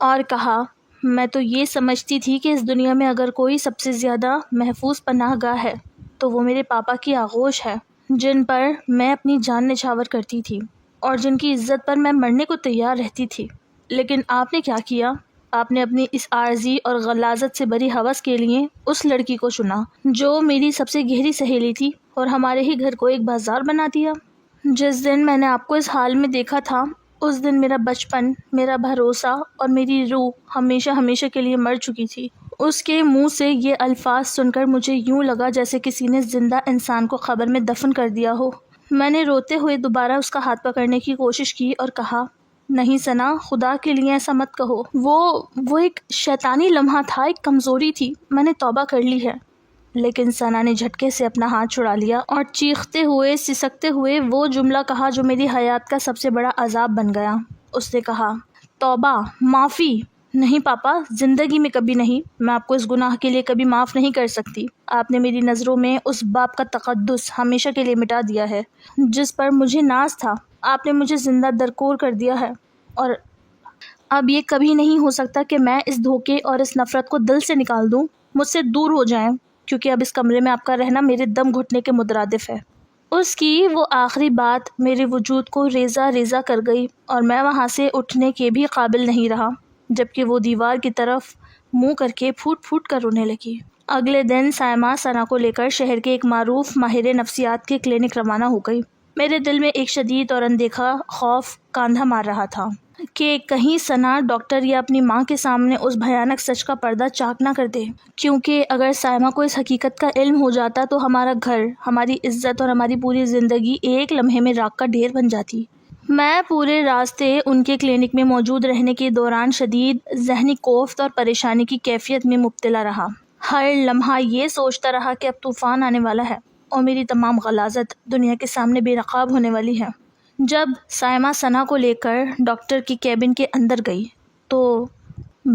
اور کہا، میں تو یہ سمجھتی تھی کہ اس دنیا میں اگر کوئی سب سے زیادہ محفوظ پناہ گاہ ہے تو وہ میرے پاپا کی آغوش ہے، جن پر میں اپنی جان نچھاور کرتی تھی اور جن کی عزت پر میں مرنے کو تیار رہتی تھی۔ لیکن آپ نے کیا کیا؟ آپ نے اپنی اس عارضی اور غلاظت سے بھری ہوس کے لیے اس لڑکی کو چنا جو میری سب سے گہری سہیلی تھی اور ہمارے ہی گھر کو ایک بازار بنا دیا۔ جس دن میں نے آپ کو اس حال میں دیکھا تھا اس دن میرا بچپن، میرا بھروسہ اور میری روح ہمیشہ ہمیشہ کے لیے مر چکی تھی۔ اس کے منہ سے یہ الفاظ سن کر مجھے یوں لگا جیسے کسی نے زندہ انسان کو قبر میں دفن کر دیا ہو۔ میں نے روتے ہوئے دوبارہ اس کا ہاتھ پکڑنے کی کوشش کی اور کہا، نہیں ثنا، خدا کے لیے ایسا مت کہو، وہ ایک شیطانی لمحہ تھا، ایک کمزوری تھی، میں نے توبہ کر لی ہے۔ لیکن ثنا نے جھٹکے سے اپنا ہاتھ چھڑا لیا اور چیختے ہوئے سسکتے ہوئے وہ جملہ کہا جو میری حیات کا سب سے بڑا عذاب بن گیا۔ اس نے کہا، توبہ، معافی؟ نہیں پاپا، زندگی میں کبھی نہیں، میں آپ کو اس گناہ کے لیے کبھی معاف نہیں کر سکتی۔ آپ نے میری نظروں میں اس باپ کا تقدس ہمیشہ کے لیے مٹا دیا ہے جس پر مجھے ناز تھا، آپ نے مجھے زندہ درکور کر دیا ہے، اور اب یہ کبھی نہیں ہو سکتا کہ میں اس دھوکے اور اس نفرت کو دل سے نکال دوں، مجھ سے دور ہو جائیں، کیونکہ اب اس کمرے میں آپ کا رہنا میرے دم گھٹنے کے مترادف ہے۔ اس کی وہ آخری بات میرے وجود کو ریزہ ریزہ کر گئی اور میں وہاں سے اٹھنے کے بھی قابل نہیں رہا۔ جبکہ وہ دیوار کی طرف منہ کر کے پھوٹ پھوٹ کر رونے لگی۔ اگلے دن سائمہ ثنا کو لے کر شہر کے ایک معروف ماہر نفسیات کے کلینک روانہ ہو گئی۔ میرے دل میں ایک شدید اور اندیکھا خوف کاندھا مار رہا تھا کہ کہیں ثنا ڈاکٹر یا اپنی ماں کے سامنے اس بھیانک سچ کا پردہ چاک نہ کر دے، کیونکہ اگر سائمہ کو اس حقیقت کا علم ہو جاتا تو ہمارا گھر، ہماری عزت اور ہماری پوری زندگی ایک لمحے میں راکھ کا ڈھیر بن جاتی۔ میں پورے راستے ان کے کلینک میں موجود رہنے کے دوران شدید ذہنی کوفت اور پریشانی کی کیفیت میں مبتلا رہا۔ ہر لمحہ یہ سوچتا رہا کہ اب طوفان آنے والا ہے اور میری تمام غلاظت دنیا کے سامنے بے نقاب ہونے والی ہے۔ جب سائمہ ثنا کو لے کر ڈاکٹر کی کیبن کے اندر گئی تو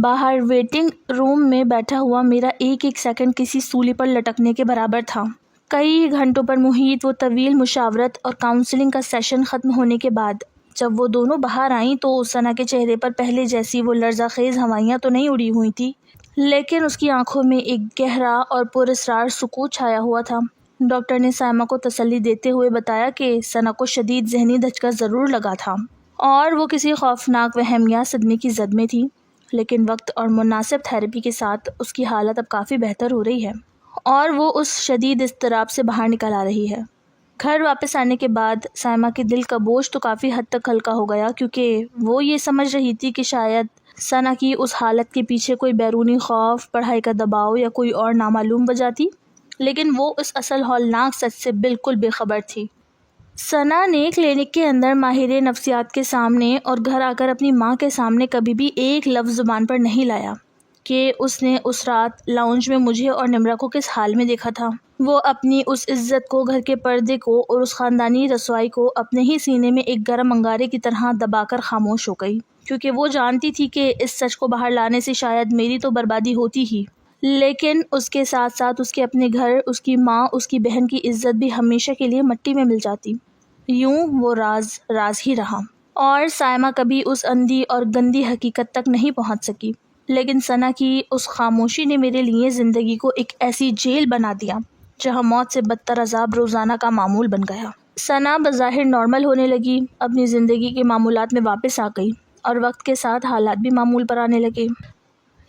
باہر ویٹنگ روم میں بیٹھا ہوا میرا ایک ایک سیکنڈ کسی سولی پر لٹکنے کے برابر تھا۔ کئی گھنٹوں پر محیط وہ طویل مشاورت اور کاؤنسلنگ کا سیشن ختم ہونے کے بعد جب وہ دونوں باہر آئیں تو ثنا کے چہرے پر پہلے جیسی وہ لرزہ خیز ہوائیاں تو نہیں اڑی ہوئی تھی، لیکن اس کی آنکھوں میں ایک گہرا اور پراسرار سکوت چھایا ہوا تھا۔ ڈاکٹر نے سائمہ کو تسلی دیتے ہوئے بتایا کہ ثنا کو شدید ذہنی دھچکا ضرور لگا تھا اور وہ کسی خوفناک وہم یا صدمے کی زد میں تھی، لیکن وقت اور مناسب تھراپی کے ساتھ اس کی حالت اب کافی بہتر ہو رہی ہے اور وہ اس شدید اضطراب سے باہر نکل آ رہی ہے۔ گھر واپس آنے کے بعد سائمہ کے دل کا بوجھ تو کافی حد تک ہلکا ہو گیا، کیونکہ وہ یہ سمجھ رہی تھی کہ شاید ثنا کی اس حالت کے پیچھے کوئی بیرونی خوف، پڑھائی کا دباؤ یا کوئی اور نامعلوم وجہ تھی، لیکن وہ اس اصل ہولناک سچ سے بالکل بے خبر تھی۔ ثنا نے کلینک کے اندر ماہر نفسیات کے سامنے اور گھر آ کر اپنی ماں کے سامنے کبھی بھی ایک لفظ زبان پر نہیں لایا کہ اس نے اس رات لاؤنج میں مجھے اور نمرا کو کس حال میں دیکھا تھا۔ وہ اپنی اس عزت کو، گھر کے پردے کو اور اس خاندانی رسوائی کو اپنے ہی سینے میں ایک گرم انگارے کی طرح دبا کر خاموش ہو گئی، کیونکہ وہ جانتی تھی کہ اس سچ کو باہر لانے سے شاید میری تو بربادی ہوتی ہی، لیکن اس کے ساتھ ساتھ اس کے اپنے گھر، اس کی ماں، اس کی بہن کی عزت بھی ہمیشہ کے لیے مٹی میں مل جاتی۔ یوں وہ راز راز ہی رہا اور سائمہ کبھی اس اندھی اور گندی حقیقت تک نہیں پہنچ سکی، لیکن ثنا کی اس خاموشی نے میرے لیے زندگی کو ایک ایسی جیل بنا دیا جہاں موت سے بدتر عذاب روزانہ کا معمول بن گیا۔ ثنا بظاہر نارمل ہونے لگی، اپنی زندگی کے معمولات میں واپس آ گئی اور وقت کے ساتھ حالات بھی معمول پر آنے لگے،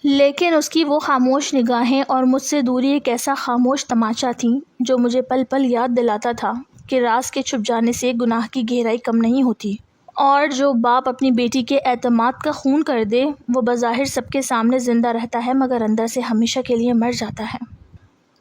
لیکن اس کی وہ خاموش نگاہیں اور مجھ سے دوری ایک ایسا خاموش تماشا تھی جو مجھے پل پل یاد دلاتا تھا کہ راز کے چھپ جانے سے گناہ کی گہرائی کم نہیں ہوتی، اور جو باپ اپنی بیٹی کے اعتماد کا خون کر دے وہ بظاہر سب کے سامنے زندہ رہتا ہے مگر اندر سے ہمیشہ کے لیے مر جاتا ہے۔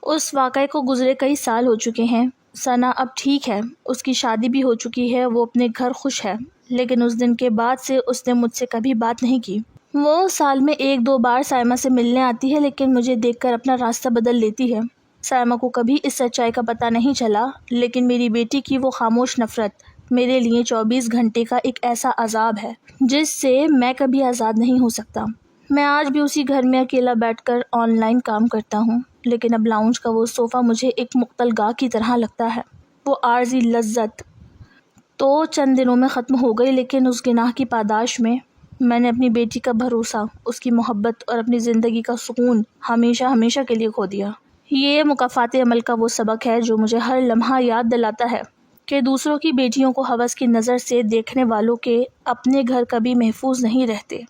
اس واقعے کو گزرے کئی سال ہو چکے ہیں۔ ثنا اب ٹھیک ہے، اس کی شادی بھی ہو چکی ہے، وہ اپنے گھر خوش ہے، لیکن اس دن کے بعد سے اس نے مجھ سے کبھی بات نہیں کی۔ وہ سال میں ایک دو بار سائمہ سے ملنے آتی ہے، لیکن مجھے دیکھ کر اپنا راستہ بدل لیتی ہے۔ سائمہ کو کبھی اس سچائی کا پتہ نہیں چلا، لیکن میری بیٹی کی وہ خاموش نفرت میرے لیے 24 گھنٹے کا ایک ایسا عذاب ہے جس سے میں کبھی آزاد نہیں ہو سکتا۔ میں آج بھی اسی گھر میں اکیلا بیٹھ کر آن لائن کام کرتا ہوں، لیکن اب لاؤنج کا وہ صوفہ مجھے ایک مقتل گاہ کی طرح لگتا ہے۔ وہ عارضی لذت تو چند دنوں میں ختم ہو گئی، لیکن اس گناہ کی پاداش میں نے اپنی بیٹی کا بھروسہ، اس کی محبت اور اپنی زندگی کا سکون ہمیشہ ہمیشہ کے لیے کھو دیا۔ یہ مکافات عمل کا وہ سبق ہے جو مجھے ہر لمحہ یاد دلاتا ہے کہ دوسروں کی بیٹیوں کو ہوس کی نظر سے دیکھنے والوں کے اپنے گھر کبھی محفوظ نہیں رہتے۔